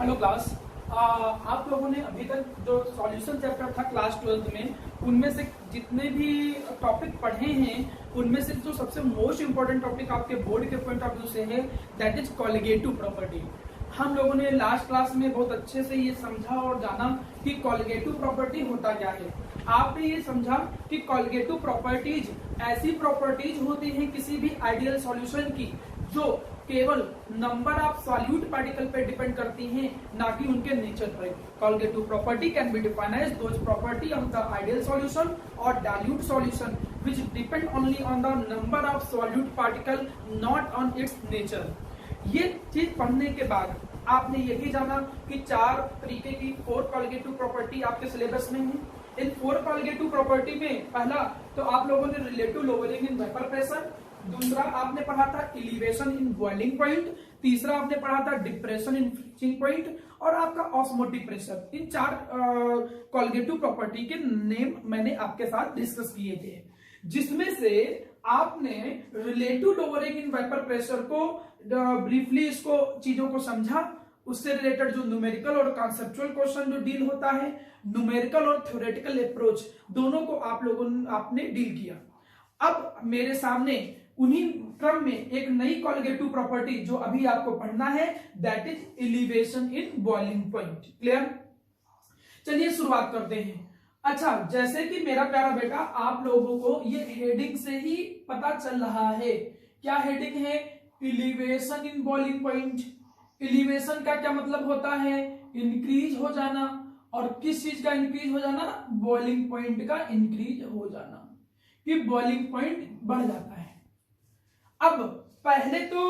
Hello class. आप लोगों ने अभी तक जो सॉल्यूशन चैप्टर था क्लास 12th में, उनमें से जितने भी टॉपिक पढ़े हैं उनमें से जो सबसे मोस्ट इंपॉर्टेंट टॉपिक आपके बोर्ड के पॉइंट ऑफ व्यू से है दैट इज कॉलिगेटिव प्रॉपर्टी। हम लोगों ने लास्ट क्लास में बहुत अच्छे से ये समझा और जाना कि कॉलिगेटिव प्रॉपर्टी होता क्या है। आपने ये समझा कि कॉलिगेटिव प्रॉपर्टीज ऐसी प्रॉपर्टीज होती हैं किसी भी आइडियल सॉल्यूशन की जो केवल नंबर ऑफ सॉल्यूट पार्टिकल पे डिपेंड करती हैं, ना कि उनके नेचर पर। Colligative property can be defined as those property of the ideal solution और dilute solution which depend only on the number of solute particle, not on its nature. ये चीज पढ़ने के बाद आपने ये भी जाना कि चार तरीके की 4 कॉलिगेटिव प्रॉपर्टी आपके सिलेबस में है। इन 4 कॉलिगेटिव प्रॉपर्टी में पहला तो आप लोगों ने relative lowering in vapour pressure, दूसरा आपने पढ़ा था एलिवेशन इन बॉइलिंग पॉइंट, तीसरा आपने पढ़ा था डिप्रेशन इन फ्रीजिंग पॉइंट और आपका ऑस्मोटिक प्रेशर। इन 4 कॉलिगेटिव प्रॉपर्टी के नेम मैंने आपके साथ डिस्कस किए थे, जिसमें से आपने relative lowering in vapour pressure को ब्रीफली इसको चीजों को समझा। उससे रिलेटेड जो न्यूमेरिकल और कॉन्सेप्चुअल क्वेश्चन जो डील होता है, न्यूमेरिकल और थ्योरेटिकल अप्रोच दोनों को आप लोगों आपने डील किया। अब मेरे सामने उन्हीं क्रम में एक नई कॉलिगेटिव प्रॉपर्टी जो अभी आपको पढ़ना है that is elevation in boiling point. Clear? चलिए शुरुआत करते हैं। अच्छा, जैसे कि मेरा प्यारा बेटा आप लोगों को ये हेडिंग से ही पता चल रहा है। क्या हेडिंग है? Elevation in boiling point. Elevation का क्या मतलब होता है? इंक्रीज हो जाना। और किस चीज का इंक्रीज हो जाना? बॉइलिंग पॉइंट का इंक्रीज हो जाना, कि बॉइलिंग पॉइंट बढ़ जाता है। अब पहले तो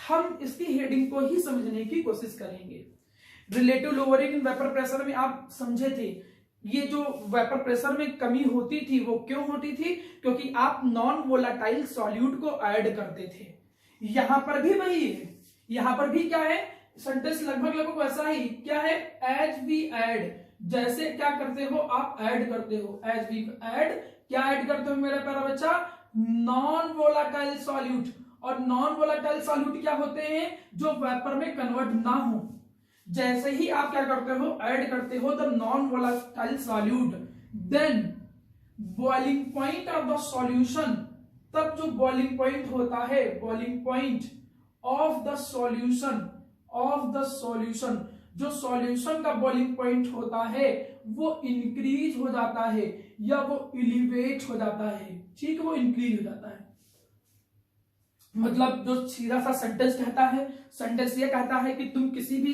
हम इसकी हेडिंग को ही समझने की कोशिश करेंगे। Relative lowering in vapour pressure में आप समझे थे ये जो वेपर प्रेशर में कमी होती थी वो क्यों होती थी? क्योंकि आप नॉन वोलाटाइल सॉल्यूट को ऐड करते थे। यहां पर भी वही है। यहां पर भी क्या है? सेंटेंस लगभग वैसा ही। क्या है? As we add. जैसे क्या करते हो आप? ऐड करते हो। एज वी ऐड, क्या ऐड करते हो मेरा प्यारा बच्चा? Non volatile solute. और नॉन वोलाटाइल सॉल्यूट क्या होते हैं? जो वेपर में कन्वर्ट ना हो। जैसे ही आप क्या करते हो? ऐड करते हो the non volatile solute, then boiling point of the solution, तब जो बॉइलिंग पॉइंट होता है, boiling point of the solution, जो सॉल्यूशन का बॉइलिंग पॉइंट होता है वो इंक्रीज हो जाता है या वो एलिवेट हो जाता है। ठीक है, वो इंक्रीज हो जाता है। मतलब जो सीधा सा सेंटेंस कहता है, सेंटेंस ये कहता है कि तुम किसी भी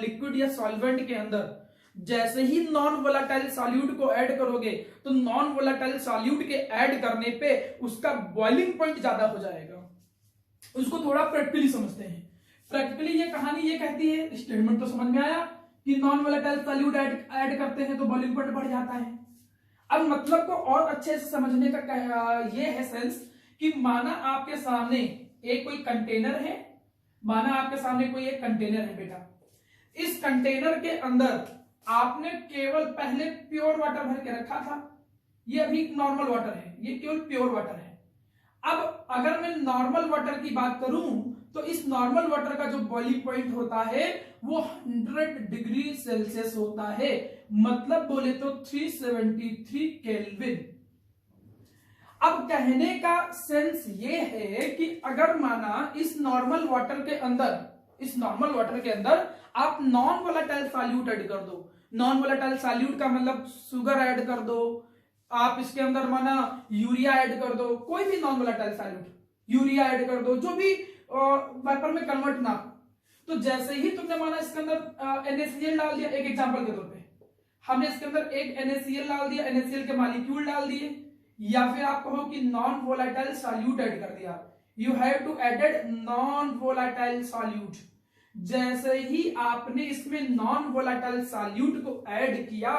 लिक्विड या सॉल्वेंट के अंदर जैसे ही नॉन वोलाटाइल सॉल्यूट को ऐड करोगे तो नॉन वोलाटाइल सॉल्यूट के ऐड करने पे उसका बॉइलिंग पॉइंट ज्यादा हो जाएगा। उसको थोड़ा प्रैक्टिकली समझते हैं। प्रैक्टिकली ये कहानी ये कहती है, स्टेटमेंट तो समझ में आया कि नॉन वोलेटाइल सॉल्यूट ऐड करते हैं तो बॉइलिंग पॉइंट बढ़ जाता है। अब मतलब को और अच्छे से समझने का ये है सेंस कि माना आपके सामने एक कोई कंटेनर है, माना आपके सामने कोई एक कंटेनर है बेटा। इस कंटेनर के अंदर आपने केवल पहले प्योर वाटर भर के रखा था। ये अभी नॉर्मल वाटर है, ये केवल प्योर वाटर है। अब अगर मैं नॉर्मल वाटर की बात करूं तो इस नॉर्मल वाटर का जो बॉइलिंग पॉइंट होता है वो 100 डिग्री सेल्सियस होता है। मतलब बोले तो 373 केल्विन। अब कहने का सेंस ये है कि अगर माना इस नॉर्मल वाटर के अंदर आप नॉन वोलेटाइल सॉल्यूट ऐड कर दो। नॉन वोलेटाइल सॉल्यूट का मतलब शुगर ऐड कर दो, आप इसके अंदर माना यूरिया ऐड कर दो, कोई भी non volatile solute, urea add कर दो, जो भी वेपर में कन्वर्ट ना। तो जैसे ही तुमने माना इसके अंदर NaCl डाल दिया, एक एग्जांपल के तौर पे हमने इसके अंदर एक NaCl डाल दिया, NaCl के मॉलिक्यूल डाल दिए, या फिर आप कहो कि नॉन वोलेटाइल सॉल्यूट ऐड कर दिया। You have to added non volatile solute. जैसे ही आपने इसमें नॉन वोलेटाइल सॉल्यूट को ऐड किया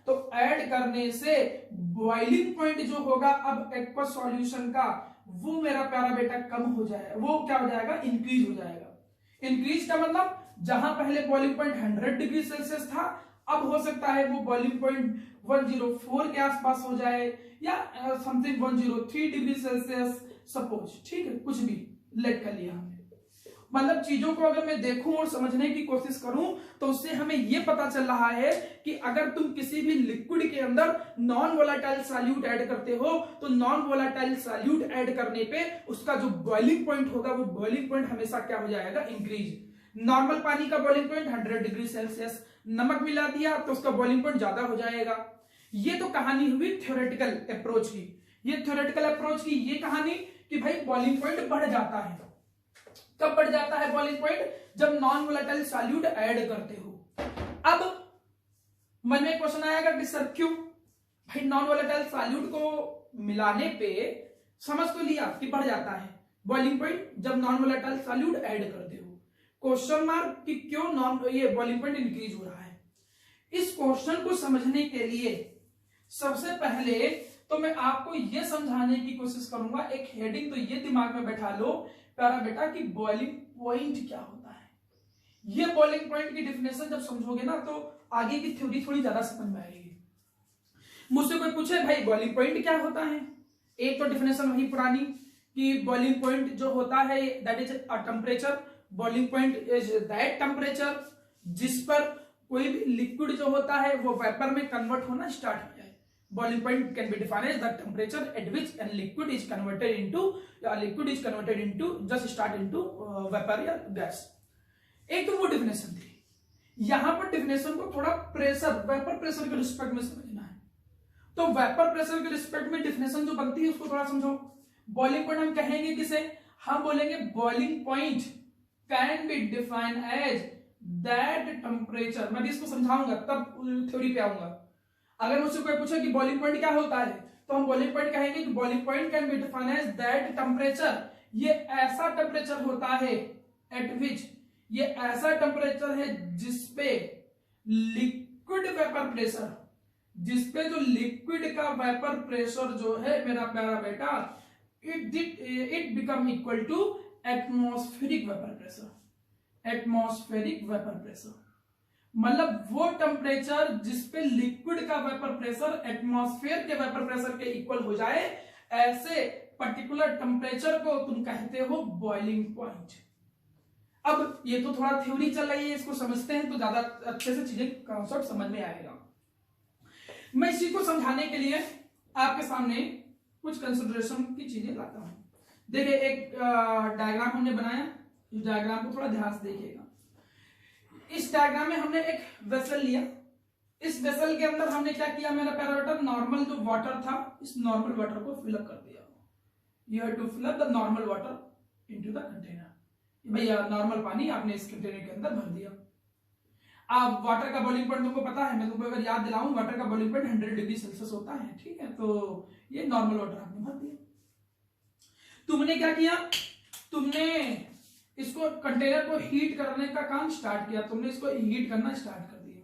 तो ऐड करने से बॉइलिंग पॉइंट जो होगा अब एक्वस सॉल्यूशन का, वो मेरा प्यारा बेटा कम हो जाएगा। वो क्या हो जाएगा? इंक्रीज हो जाएगा। इंक्रीज का मतलब जहां पहले बॉइलिंग पॉइंट 100 डिग्री सेल्सियस था, अब हो सकता है वो बॉइलिंग पॉइंट 104 के आसपास हो जाए या समथिंग 103 डिग्री सेल्सियस सपोज। ठीक है, कुछ भी लेट कर लिया हमने। मतलब चीजों को अगर मैं देखूं और समझने की कोशिश करूं तो उससे हमें यह पता चल रहा है कि अगर तुम किसी भी लिक्विड के अंदर नॉन वोलेटाइल सॉल्यूट ऐड करते हो तो नॉन वोलेटाइल सॉल्यूट ऐड करने पे उसका जो बॉइलिंग पॉइंट होगा वो बॉइलिंग पॉइंट हमेशा क्या हो जाएगा, इंक्रीज। नॉर्मल पानी का बॉइलिंग पॉइंट 100 डिग्री सेल्सियस, नमक मिला दिया तो उसका बॉइलिंग पॉइंट ज्यादा हो जाएगा। ये तो कहानी हुई थ्योरेटिकल अप्रोच की। ये थ्योरेटिकल अप्रोच की ये कहानी कि भाई बॉइलिंग पॉइंट बढ़ जाता है। कब बढ़ जाता है बॉइलिंग पॉइंट? जब नॉन वोलेटाइल सॉल्यूट ऐड करते हो। अब मन में क्वेश्चन आएगा कि सर क्यों? भाई नॉन वोलेटाइल सॉल्यूट को मिलाने पे समझ तो लिया कि बढ़ जाता है बॉइलिंग पॉइंट जब नॉन वोलेटाइल सॉल्यूट ऐड करते हो। क्वेश्चन मार्क कि क्यों ये बॉइलिंग पॉइंट इंक्रीज हो रहा है। इस क्वेश्चन को समझने के लिए सबसे पहले तो मैं आपको यह समझाने की कोशिश करूंगा, एक हेडिंग तो ये दिमाग में बैठा लो प्यारा बेटा कि बॉइलिंग पॉइंट क्या होता है। ये बॉइलिंग पॉइंट की डेफिनेशन जब समझोगे ना तो आगे की थ्योरी थोड़ी ज्यादा समझ में आएगी। मुझसे कोई पूछे भाई बॉइलिंग पॉइंट क्या होता है, एक तो डेफिनेशन वही पुरानी कि बॉइलिंग पॉइंट जो होता है that is a temperature. Boiling point is that temperature जिस पर कोई भी लिक्विड जो होता है वो वेपर में कन्वर्ट होना स्टार्ट हो जाए। Boiling point can be defined as the temperature at which a liquid is converted into just start into vapor या गैस। एक तो वो डेफिनेशन थी। यहां पर डेफिनेशन को थोड़ा प्रेशर, वेपर प्रेशर के रिस्पेक्ट में समझना है। तो वेपर प्रेशर के रिस्पेक्ट में डेफिनेशन जो बनती है उसको थोड़ा समझो। बॉइलिंग पॉइंट हम कहेंगे किसे? हम बोलेंगे boiling point can be defined as that temperature. मैं भी इसको समझाऊंगा तब थ्योरी पे आऊंगा। अगर मुझसे कोई पूछे कि बॉइलिंग पॉइंट क्या होता है तो हम बॉइलिंग पॉइंट कहेंगे कि boiling point can be defined as that temperature. ये ऐसा टेम्परेचर होता है एट विच, ये ऐसा टेम्परेचर है जिसपे लिक्विड वेपर प्रेशर, जिसपे जो लिक्विड का वेपर प्रेशर जो है मेरा प्यारा बेटा it become equal to atmospheric vapour pressure. Atmospheric vapour pressure मतलब वो टेम्परेचर जिसपे लिक्विड का वेपर प्रेशर एटमॉस्फेयर के वेपर प्रेशर के इक्वल हो जाए, ऐसे पर्टिकुलर टेम्परेचर को तुम कहते हो बॉइलिंग पॉइंट। अब ये तो थोड़ा थ्योरी चल रही है, इसको समझते हैं तो ज्यादा अच्छे से चीजें कॉन्सेप्ट समझ में आएगा। मैं इसी को समझाने के लिए आपके सामने कुछ कंसिडरेशन की चीजें लाता हूं। देखिए एक डायग्राम हमने बनाया, इस डायग्राम को थोड़ा ध्यान से देखिएगा। इस डायग्राम में हमने एक वेसल लिया। इस वेसल के अंदर हमने क्या किया मेरा प्यारा बेटा, नॉर्मल जो वाटर था इस नॉर्मल वाटर को फिलअप कर दिया। You have to fill up the normal water into the container. भैया नॉर्मल पानी आपने इस कंटेनर के अंदर भर दिया। अब वाटर का बॉइलिंग पॉइंट तुमको पता है, मैं तुमको अगर याद दिलाऊं वाटर का बॉइलिंग पॉइंट 100 डिग्री सेल्सियस होता है, ठीक है। तो ये नॉर्मल वाटर आपने भर दिया। तुमने क्या किया, तुमने इसको कंटेनर को हीट करने का काम स्टार्ट किया। तुमने इसको हीट करना स्टार्ट कर दिया।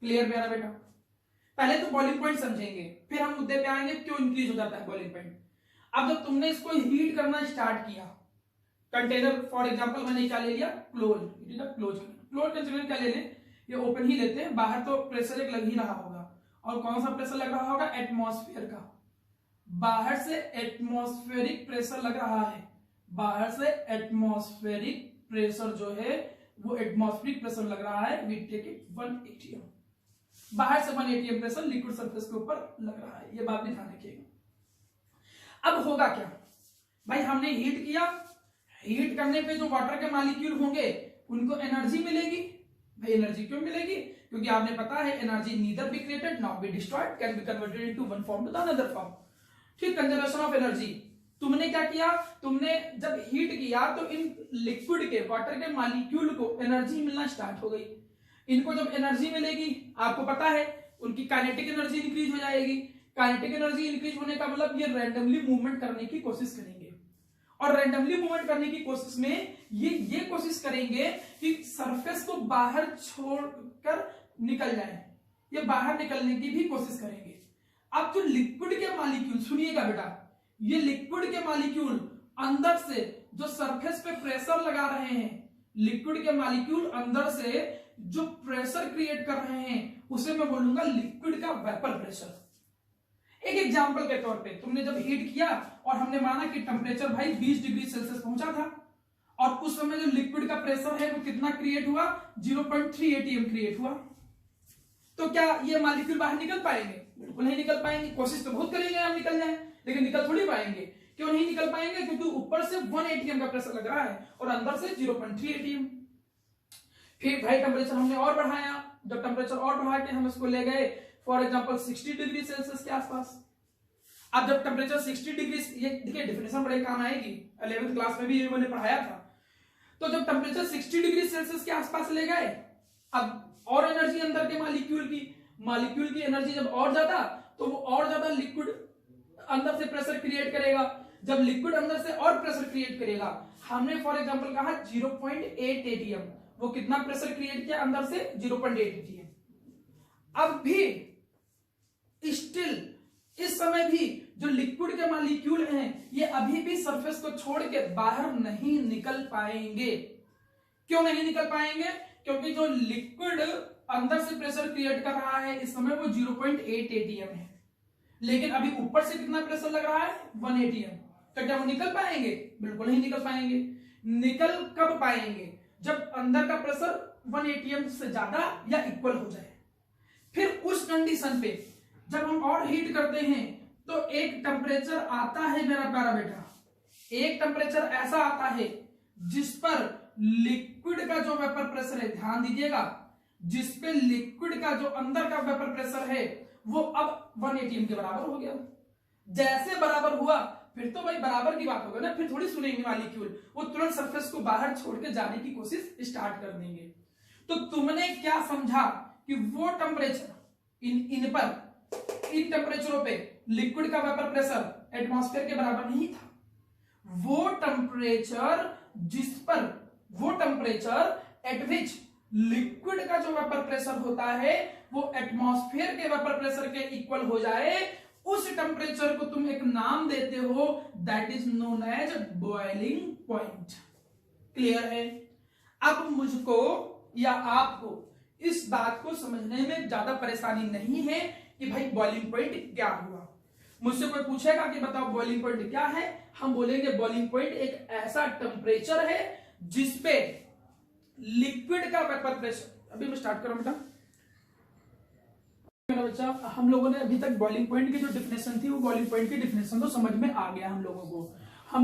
क्लियर प्यारा बेटा? पहले तो बॉइलिंग पॉइंट समझेंगे, फिर हम मुद्दे पे आएंगे क्यों इंक्रीज हो जाता है बॉइलिंग पॉइंट। अब जब तुमने इसको हीट करना स्टार्ट किया, कंटेनर फॉर एग्जांपल मैंने क्या ले लिया, क्लोज। क्लोज कंटेनर क्या ले लें, ये ओपन ही लेते हैं। बाहर तो प्रेशर एक लग ही रहा होगा, और कौन सा प्रेशर लग रहा होगा, एटमॉस्फेयर का। बाहर से एटमॉस्फेरिक प्रेशर लग रहा है। बाहर से एटमॉस्फेरिक प्रेशर जो है वो एटमॉस्फेरिक प्रेशर लग रहा है। We take it 1 atm। बाहर से 1 atm प्रेशर लिक्विड सरफेस के ऊपर लग रहा है, ये बात भी ध्यान रखिएगा। अब होगा क्या भाई, हमने हीट किया। हीट करने पे जो वाटर के मॉलिक्यूल होंगे उनको एनर्जी मिलेगी। भाई एनर्जी क्यों मिलेगी, क्योंकि आपने पता है energy neither be created not be destroyed, can be converted into one form to the another form. ठीक, कंजर्वेशन ऑफ एनर्जी। तुमने क्या किया, तुमने जब हीट किया तो इन लिक्विड के वाटर के मॉलिक्यूल को एनर्जी मिलना स्टार्ट हो गई। इनको जब एनर्जी मिलेगी, आपको पता है उनकी काइनेटिक एनर्जी इंक्रीज हो जाएगी। काइनेटिक एनर्जी इंक्रीज होने का मतलब ये रैंडमली मूवमेंट करने की कोशिश करेंगे, और रैंडमली मूवमेंट करने की कोशिश में ये कोशिश करेंगे कि सरफेस को बाहर छोड़कर निकल जाए, ये बाहर निकलने की भी कोशिश करेंगे। अब जो लिक्विड के मॉलिक्यूल, सुनिएगा बेटा, ये लिक्विड के मॉलिक्यूल अंदर से जो सरफेस पे प्रेशर लगा रहे हैं, लिक्विड के मॉलिक्यूल अंदर से जो प्रेशर क्रिएट कर रहे हैं उसे मैं बोलूंगा लिक्विड का वेपर प्रेशर। एक एग्जांपल के तौर पे तुमने जब हीट किया और हमने माना कि टेम्परेचर भाई 20 डिग्री सेल्सियस पहुंचा था, और उस समय जो लिक्विड का प्रेशर है वो कितना क्रिएट हुआ, 0.3 atm क्रिएट हुआ। तो क्या ये मॉलिक्यूल बाहर निकल पाएंगे? बिल्कुल नहीं निकल पाएंगे। कोशिश तो बहुत करेंगे हम निकल जाए, लेकिन निकल थोड़ी पाएंगे। क्यों नहीं निकल पाएंगे? क्योंकि ऊपर से 1 atm का प्रेशर लग रहा है और अंदर से 0.3 atm। फिर भाई टेम्परेचर हमने और बढ़ाया, जब टेम्परेचर और बढ़ा के हम इसको ले गए फॉर एग्जांपल 60 डिग्री सेल्सियस के आसपास। अब जब टेम्परेचर 60 डिग्री, ये देखिए डेफिनेशन बड़े काम आएगी, 11th क्लास में भी ये मैंने पढ़ाया था। तो जब टेम्परेचर 60 डिग्री सेल्सियस के आसपास ले गए, अब और एनर्जी अंदर के मॉलिक्यूल की एनर्जी जब और ज्यादा, तो वो और ज्यादा लिक्विड अंदर से प्रेशर क्रिएट करेगा। जब लिक्विड अंदर से और प्रेशर क्रिएट करेगा, हमने फॉर एग्जांपल कहा 0.8 atm, वो कितना प्रेशर क्रिएट किया अंदर से, 0.8 atm। अब भी स्टिल इस समय भी जो लिक्विड के मॉलिक्यूल हैं ये अभी भी सरफेस को छोड़ के बाहर नहीं निकल पाएंगे। क्यों नहीं निकल पाएंगे? क्योंकि जो लिक्विड अंदर से प्रेशर क्रिएट कर रहा है इस समय वो 0.8 atm है, लेकिन अभी ऊपर से कितना प्रेशर लग रहा है, 1 atm। तो क्या वो निकल पाएंगे? बिल्कुल नहीं निकल पाएंगे। निकल कब पाएंगे? जब अंदर का प्रेशर 1 atm से ज्यादा या इक्वल हो जाए। फिर उस कंडीशन पे जब हम और हीट करते हैं तो एक टेम्परेचर आता है मेरा प्यारा बेटा, एक टेम्परेचर ऐसा आता है जिस पर लिक्विड का जो वेपर प्रेशर है, ध्यान दीजिएगा, जिस पे लिक्विड का जो अंदर का वेपर प्रेशर है वो अब 1 atm के बराबर हो गया। जैसे बराबर हुआ फिर तो भाई बराबर की बात होगा ना, फिर थोड़ी सुनेंगे मॉलिक्यूल, वो तुरंत सरफेस को बाहर छोड़ के जाने की कोशिश स्टार्ट कर देंगे। तो तुमने क्या समझा कि वो टेम्परेचर इन टेम्परेचरों पे लिक्विड का वेपर प्रेशर एटमॉस्फेयर के बराबर नहीं था। वो टेम्परेचर एट विच लिक्विड का जो वेपर प्रेशर होता है वो एटमॉस्फेयर के वेपर प्रेशर के इक्वल हो जाए, उस टेम्परेचर को तुम एक नाम देते हो, that is known as boiling point. Clear है? अब मुझको या आपको इस बात को समझने में ज्यादा परेशानी नहीं है कि भाई बॉइलिंग पॉइंट क्या हुआ। मुझसे कोई पूछेगा कि बताओ बॉइलिंग पॉइंट क्या है, हम बोलेंगे बॉइलिंग पॉइंट एक ऐसा टेम्परेचर है जिसपे लिक्विड का वेपर प्रेशर, अभी मैं स्टार्ट करूं बेटा मेरा बच्चा, हम लोगों ने अभी तक बॉइलिंग पॉइंट की जो डिफिनेशन थी वो बॉइलिंग पॉइंट की डिफिनेशन तो समझ में आ गया हम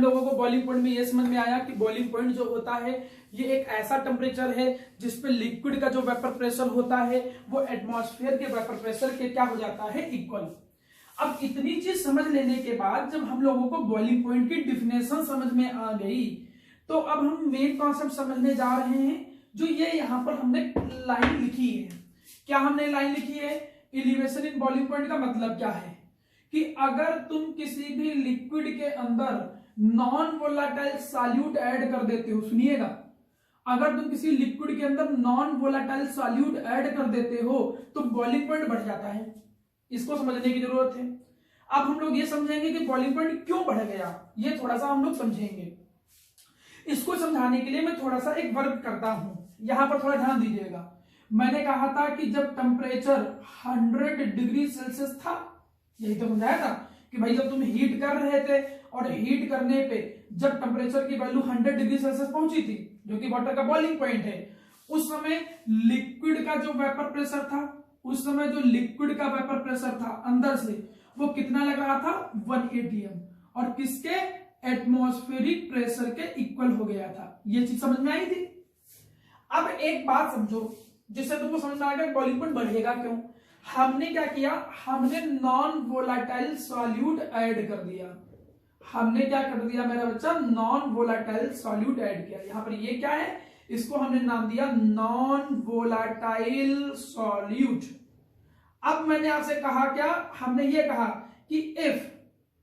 लोगों को बॉइलिंग पॉइंट में ये समझ में आया कि बॉइलिंग पॉइंट जो होता है ये एक ऐसा टेम्परेचर है जिसपे लिक्विड का जो वेपर प्रेशर होता है वो एटमॉस्फेयर के वेपर प्रेशर के क्या हो जाता है, इक्वल। अब इतनी चीज समझ लेने के बाद जब हम लोगों को बॉइलिंग पॉइंट की डिफिनेशन समझ में आ गई, तो अब हम मेन कॉन्सेप्ट समझने जा रहे हैं जो ये यहाँ पर हमने लाइन लिखी है। क्या हमने लाइन लिखी है? एलिवेशन इन बॉइलिंग पॉइंट का मतलब क्या है कि अगर तुम किसी भी लिक्विड के अंदर नॉन वोलाटाइल सॉल्यूट ऐड कर देते हो, सुनिएगा, अगर तुम किसी लिक्विड के अंदर नॉन वोलाटाइल सॉल्यूट ऐड कर देते हो तो बॉइलिंग पॉइंट बढ़ जाता है। इसको समझने की जरूरत है। अब हम लोग ये समझेंगे कि बॉइलिंग पॉइंट क्यों बढ़ गया, ये थोड़ा सा हम लोग समझेंगे। इसको समझाने के लिए मैं थोड़ा सा एक वर्क करता हूं, यहां पर थोड़ा ध्यान दीजिएगा। मैंने कहा था कि जब टेम्परेचर 100 डिग्री सेल्सियस था, यही तो समझाया था कि भाई जब तुम हीट कर रहे थे और हीट करने पे जब टेम्परेचर की वैल्यू 100 डिग्री सेल्सियस पहुंची थी, जो कि वाटर का बॉइलिंग पॉइंट है, उस समय लिक्विड का जो वेपर प्रेशर था, उस समय जो लिक्विड का वेपर प्रेशर था अंदर से वो कितना लग रहा था, 1 atm, और किसके, एटमॉस्फेरिक प्रेशर के इक्वल हो गया था। ये चीज समझ में आई थी। अब एक बात समझो जिससे तुमको समझ में आएगा बॉइलिंग पॉइंट बढ़ेगा क्यों। हमने क्या किया, हमने नॉन वोलाटाइल सॉल्यूट ऐड कर दिया। हमने क्या कर दिया मेरा बच्चा, नॉन वोलाटाइल सॉल्यूट ऐड किया। यहां पर ये क्या है, इसको हमने नाम दिया नॉन वोलाटाइल सॉल्यूट। अब मैंने आपसे कहा क्या, हमने ये कहा कि इफ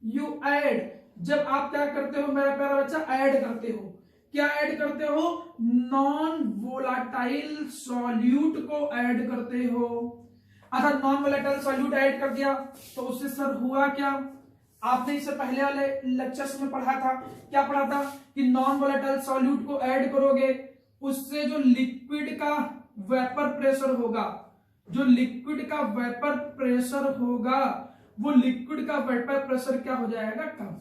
यू ऐड, जब आप क्या करते हो मेरा प्यारा बच्चा, ऐड करते हो, क्या ऐड करते हो, नॉन वोलाटाइल सॉल्यूट को ऐड करते हो। अच्छा, नॉन वोलाटाइल सॉल्यूट ऐड कर दिया तो उससे सर हुआ क्या, आपने इससे पहले वाले लेक्चर्स में पढ़ा था, क्या पढ़ा था कि नॉन वोलाटाइल सॉल्यूट को ऐड करोगे, उससे जो लिक्विड का वेपर प्रेशर होगा, जो लिक्विड का वेपर प्रेशर होगा, वो लिक्विड का वेपर प्रेशर क्या हो जाएगा, कम।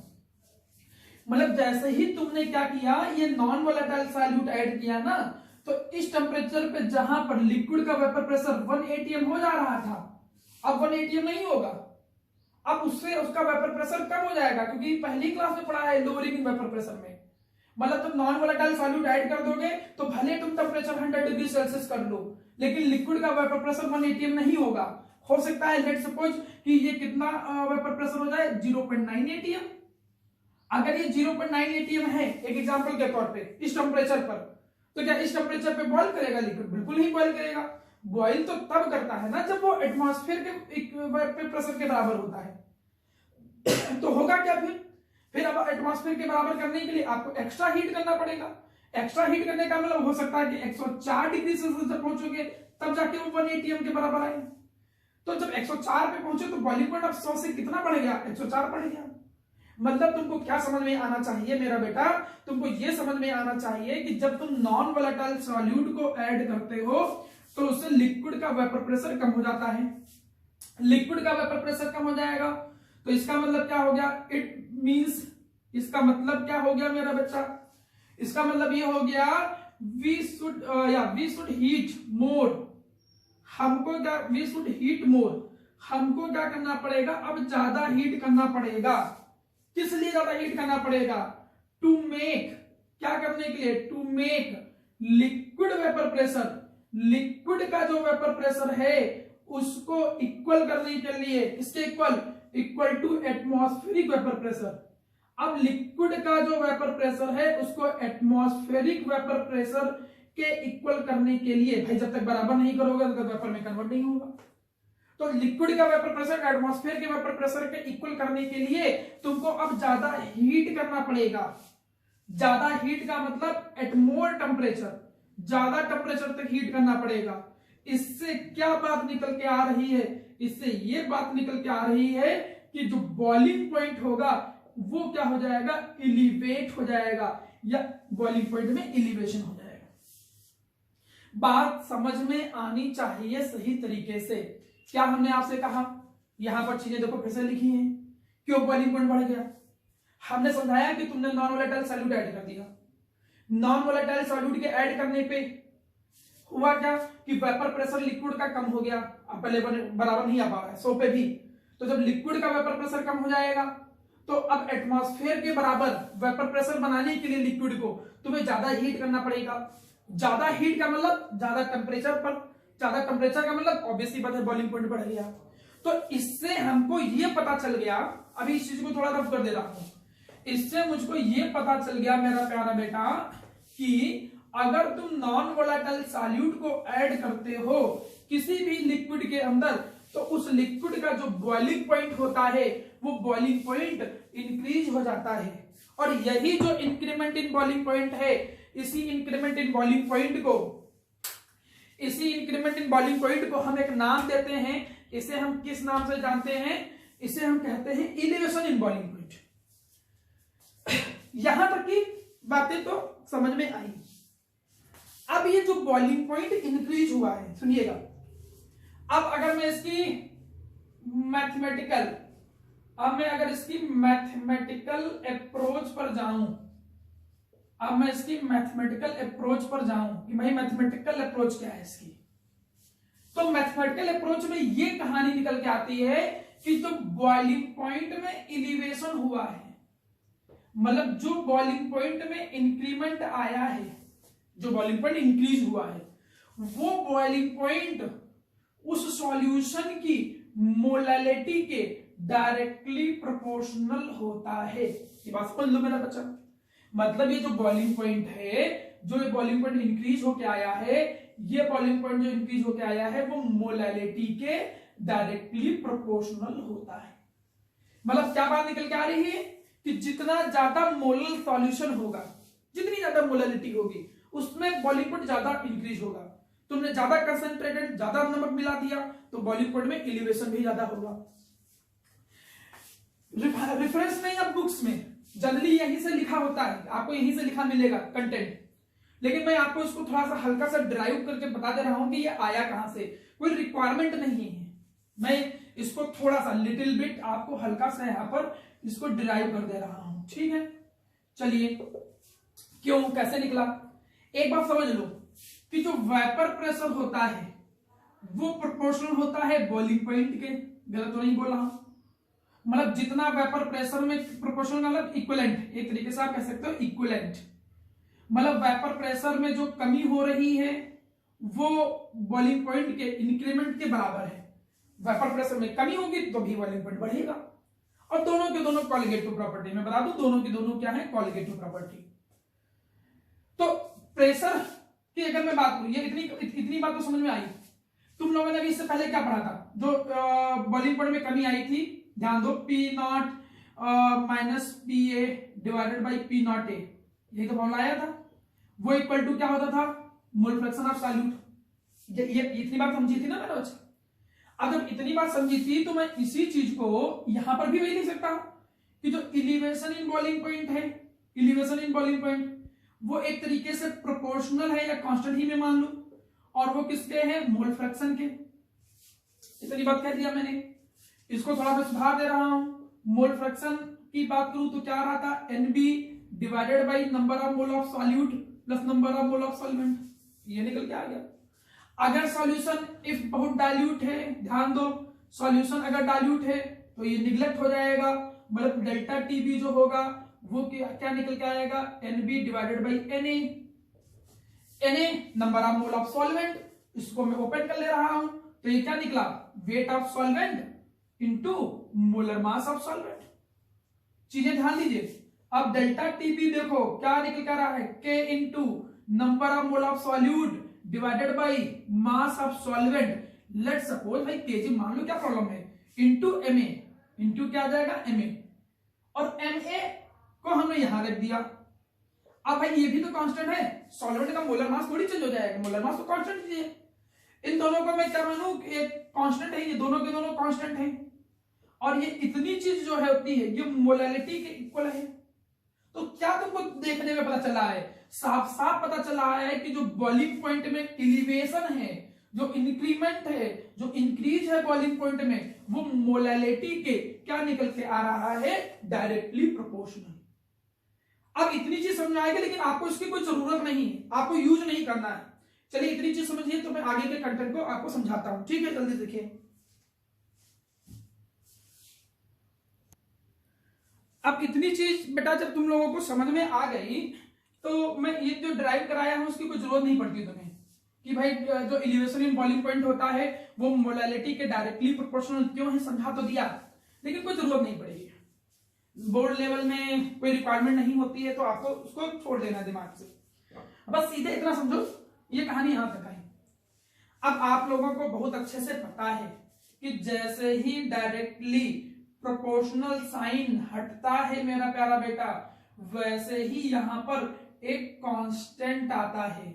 मतलब जैसे ही तुमने क्या किया, ये नॉन वोलेटाइल सॉल्यूट ऐड किया ना, तो इस टेम्परेचर पे जहां पर लिक्विड का वेपर प्रेशर 1 atm हो जा रहा था, अब 1 atm नहीं होगा, अब उससे उसका वेपर प्रेशर कम हो जाएगा, क्योंकि पहली क्लास में पढ़ा है लोअरिंग इन वेपर प्रेशर में। मतलब तुम नॉन वोलेटाइल सॉल्यूट ऐड कर दोगे तो भले तुम टेम्परेचर 100 डिग्री सेल्सियस कर लो, लेकिन लिक्विड का वेपर प्रेशर 1 atm नहीं होगा। हो सकता है लेट सपोज कि ये कितना वेपर प्रेशर हो जाए, 0.9 atm। अगर ये 0.9 atm है एक एग्जांपल के तौर पे इस टेम्परेचर पर, तो क्या इस टेम्परेचर पे बॉईल करेगा लिक्विड? बिल्कुल नहीं बॉईल करेगा। बॉईल तो तब करता है ना जब वो एटमॉस्फेयर के प्रेशर के बराबर होता है। तो होगा क्या फिर अब एटमॉस्फेयर के बराबर करने के लिए आपको एक्स्ट्रा हीट करना पड़ेगा। एक्स्ट्रा हीट करने का मतलब हो सकता है कि 104 डिग्री सेल्सियस जब पहुंचोगे तब जाके वो 1 atm के बराबर आए। तो जब 104 पे पहुंचे तो बॉइलिंग पॉइंट अब 100 से कितना बढ़ गया, 104 बढ़ गया। मतलब तुमको क्या समझ में आना चाहिए मेरा बेटा, तुमको ये समझ में आना चाहिए कि जब तुम नॉन वोलेटाइल सॉल्यूट को ऐड करते हो तो उससे लिक्विड का वेपर प्रेशर कम हो जाता है। लिक्विड का वेपर प्रेशर कम हो जाएगा तो इसका मतलब क्या हो गया, इट मींस, इसका मतलब क्या हो गया मेरा बच्चा, इसका मतलब ये हो गया वी शुड हीट मोर। हमको क्या, वी शुड हीट मोर, हमको क्या करना पड़ेगा, अब ज्यादा हीट करना पड़ेगा। किस लिए ज्यादा हीट करना पड़ेगा? टू मेक, क्या करने के लिए, to make liquid vapour pressure, liquid का जो वेपर प्रेशर है उसको इक्वल करने के लिए, इसके equal to atmospheric vapour pressure. अब लिक्विड का जो वेपर प्रेशर है उसको एटमॉस्फेरिक वेपर प्रेशर के इक्वल करने के लिए, भाई जब तक बराबर नहीं करोगे तो वेपर में कन्वर्ट नहीं होगा। तो लिक्विड का वेपर प्रेशर एटमॉस्फेयर के वेपर प्रेशर के इक्वल करने के लिए तुमको अब ज्यादा हीट करना पड़ेगा। ज्यादा हीट का मतलब एट मोर टेम्परेचर, ज्यादा टेम्परेचर तक हीट करना पड़ेगा। इससे क्या बात निकल के आ रही है, इससे ये बात निकल के आ रही है कि जो बॉइलिंग पॉइंट होगा वो क्या हो जाएगा, एलिवेट हो जाएगा, या बॉइलिंग पॉइंट में एलिवेशन हो जाएगा। बात समझ में आनी चाहिए सही तरीके से। क्या हमने आपसे कहा, यहां पर चीजें देखो कैसे लिखी हैं, क्यों बॉइलिंग पॉइंट बढ़ गया। हमने समझाया कि तुमने नॉन वोलेटाइल सॉल्यूट ऐड कर दिया, नॉन वोलेटाइल सॉल्यूट के ऐड करने पे हुआ क्या कि वेपर प्रेशर लिक्विड का कम हो गया, अब पहले बराबर नहीं आ पा रहा है 100 पे भी। तो जब लिक्विड का वेपर प्रेशर कम हो जाएगा तो अब एटमॉस्फेयर के बराबर वेपर प्रेशर बनाने के लिए लिक्विड को तुम्हें ज्यादा हीट करना पड़ेगा। ज्यादा हीट का मतलब ज्यादा टेम्परेचर पर, ज्यादा टेम्परेचर का मतलब ऑब्वियसली बात है बॉइलिंग पॉइंट बढ़ गया। तो इससे हमको ये पता चल गया, अभी इस चीज को थोड़ा रफ कर दे रहा हूं, इससे मुझको ये पता चल गया मेरा प्यारा बेटा कि अगर तुम नॉन वोलेटाइल सॉल्यूट को ऐड करते हो किसी भी लिक्विड के अंदर तो उस लिक्विड का जो बॉइलिंग पॉइंट होता है वो बॉइलिंग पॉइंट इंक्रीज हो जाता है। और यही जो इंक्रीमेंट इन बॉइलिंग पॉइंट है, इसी इंक्रीमेंट इन बॉइलिंग पॉइंट को हम एक नाम देते हैं। इसे हम किस नाम से जानते हैं, इसे हम कहते हैं एलिवेशन इन बॉइलिंग पॉइंट। यहां तक की बातें तो समझ में आई। अब ये जो बॉइलिंग पॉइंट इंक्रीज हुआ है, सुनिएगा, अब अगर मैं इसकी मैथमेटिकल अप्रोच पर जाऊं, कि भाई मैथमेटिकल अप्रोच क्या है इसकी, तो मैथमेटिकल अप्रोच में ये कहानी निकल के आती है कि जो बॉइलिंग पॉइंट में एलिवेशन हुआ है, मतलब जो बॉइलिंग पॉइंट में इंक्रीमेंट आया है, जो बॉइलिंग पॉइंट इंक्रीज हुआ है, वो बॉइलिंग पॉइंट उस सॉल्यूशन की मोलालिटी के डायरेक्टली प्रोपोर्शनल होता है। ये बात समझ लो मेरा बच्चा। मतलब ये जो बॉइलिंग पॉइंट है, जो ये बॉइलिंग पॉइंट इंक्रीज होके आया है, ये बॉइलिंग पॉइंट जो इंक्रीज होके आया है वो मोलालिटी के डायरेक्टली प्रोपोर्शनल होता है। मतलब क्या बात निकल के आ रही है कि जितना ज्यादा मोलल सॉल्यूशन होगा, जितनी ज्यादा मोलालिटी होगी, उसमें बॉइलिंग पॉइंट ज्यादा इंक्रीज होगा। तुमने ज्यादा कंसंट्रेटेड, ज्यादा नमक मिला दिया तो बॉइलिंग पॉइंट में एलिवेशन भी ज्यादा होगा। रेफरेंस में या बुक्स में जनरली यहीं से लिखा होता है, आपको यहीं से लिखा मिलेगा कंटेंट, लेकिन मैं आपको इसको थोड़ा सा हल्का सा ड्राइव करके बता दे रहा हूं कि ये आया कहां से। कोई रिक्वायरमेंट नहीं है, मैं इसको थोड़ा सा लिटिल बिट आपको हल्का सा यहां पर इसको ड्राइव कर दे रहा हूं, ठीक है। चलिए क्यों, कैसे निकला? एक बात समझ लो कि जो वेपर प्रेशर होता है वो प्रोपोर्शनल होता है बॉइलिंग पॉइंट के। गलत तो नहीं बोला? मतलब जितना वेपर प्रेशर में प्रोपोर्शनल मतलब इक्विवेलेंट, एक तरीके से आप कह सकते हो इक्विवेलेंट। मतलब वेपर प्रेशर में जो कमी हो रही है वो बॉइलिंग पॉइंट के इंक्रीमेंट के बराबर है। वेपर प्रेशर में कमी होगी तो भी बॉइलिंग पॉइंट बढ़ेगा। और दोनों के दोनों कॉलिगेटिव प्रॉपर्टी, मैं बता दूं दोनों की दोनों क्या है, कॉलिगेटिव प्रॉपर्टी। तो प्रेशर की अगर मैं बात करूं, ये इतनी बात तो समझ में आई। तुम लोगों ने भी इससे पहले क्या पढ़ा था? जो बॉइलिंग पॉइंट में कमी आई थी, ध्यान दो, P not minus P A divided by P not a, यही तो फॉर्मूला आया था। वो इक्वल टू क्या होता था? Mole fraction of solute. ये इतनी बात समझी थी ना मैंने बच्चा? अब जब इतनी बात समझी थी तो मैं इसी चीज को यहां पर भी वही लिख सकता हूं कि जो इलिवेशन इन बॉइलिंग पॉइंट है, इलिवेशन इन बॉइलिंग पॉइंट वो एक तरीके से प्रोपोर्शनल है या कांस्टेंट ही में मान लू, और वो किसके है? मोल फ्रैक्शन के। इतनी बात कह दिया मैंने। इसको थोड़ा मैं सुधार दे रहा हूं। मोल फ्रैक्शन की बात करूं तो क्या आ रहा था? N B divided by number of mole of solute plus number of mole of solvent, ये निकल के आ गया। अगर सॉल्यूशन इफ बहुत डाइल्यूट है, ध्यान दो, सॉल्यूशन अगर डाइल्यूट है तो ये निगलेक्ट हो जाएगा, मतलब डेल्टा टीबी जो होगा वो क्या निकल के आएगा? N B divided by n A. N A number of mole of solvent, इसको मैं ओपन कर ले रहा हूं तो ये क्या निकला? Weight of solvent into molar mass of solvent. चीजें ध्यान दीजिए। अब डेल्टा टीबी देखो क्या निकल कर रहा है? के into number of mole of solute divided by mass of solvent. Let suppose भाई केजी मान लो, क्या प्रॉब्लम है? इंटू एमए, इंटू क्या आ जाएगा? एमए, और एमए को हमने यहां रख दिया। अब भाई ये भी तो कांस्टेंट है, सॉल्वेंट का मोलर मास थोड़ी चेंज हो जाएगा, मोलर मास तो कांस्टेंट ही है। इन दोनों को मैं क्या मानूं? एक कांस्टेंट है, ये दोनों के दोनों कांस्टेंट है, और ये इतनी चीज जो है होती है ये मोलैलिटी के इक्वल है। तो क्या तुमको देखने में पता चला है? साफ साफ पता चला है कि जो बॉइलिंग पॉइंट में एलिवेशन है, जो इंक्रीमेंट है, जो इंक्रीज है बॉइलिंग पॉइंट में, वो मोलैलिटी के क्या निकल के आ रहा है? Directly proportional. अब इतनी चीज समझ में आएगी, लेकिन आपको इसकी कोई जरूरत नहीं है, आपको यूज नहीं करना है। चलिए इतनी चीज समझिए तो मैं आगे के कंटेंट को आपको समझाता हूं, ठीक है? जल्दी देखिए। अब इतनी चीज बेटा जब तुम लोगों को समझ में आ गई तो मैं ये जो ड्राइव कराया हूं उसकी कोई जरूरत नहीं पड़ती तुम्हें कि भाई जो एलिवेशन इन बॉइलिंग पॉइंट होता है वो मोलैलिटी के डायरेक्टली प्रोपोर्शनल क्यों है, समझा तो दिया, लेकिन कोई जरूरत नहीं पड़ेगी। बोर्ड लेवल में कोई रिक्वायरमेंट नहीं होती है तो आपको उसको छोड़ देना दिमाग से। बस सीधे इतना समझो, ये कहानी यहां तक है। अब आप लोगों को बहुत अच्छे से पता है कि जैसे ही डायरेक्टली प्रोपोर्शनल साइन हटता है मेरा प्यारा बेटा, वैसे ही यहां पर एक कांस्टेंट आता है,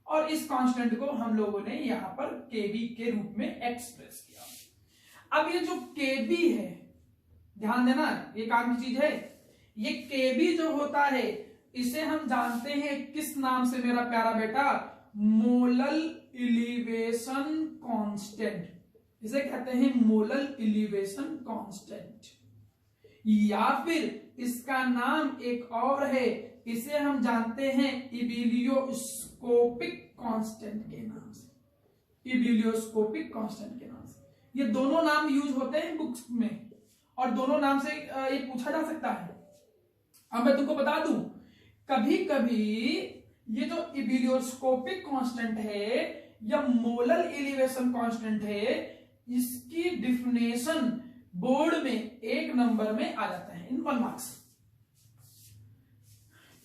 और इस कांस्टेंट को हम लोगों ने यहां पर केबी के रूप में एक्सप्रेस किया। अब ये जो केबी है, ध्यान देना, ये काम की चीज है। ये केबी जो होता है इसे हम जानते हैं किस नाम से मेरा प्यारा बेटा? Molal elevation constant. इसे कहते हैं मोलल इलिवेशन कांस्टेंट, या फिर इसका नाम एक और है, इसे हम जानते हैं इबिलियोस्कोपिक कांस्टेंट के नाम से। इबिलियोस्कोपिक कांस्टेंट के नाम से ये दोनों नाम यूज होते हैं बुक्स में, और दोनों नाम से ये पूछा जा सकता है। अब मैं तुमको बता दूं, कभी कभी ये जो इबिलियोस्कोपिक कांस्टेंट है या मोलल एलिवेशन कांस्टेंट है, इसकी डिफिनेशन बोर्ड में एक नंबर में आ जाता है इन 1 मार्क्स।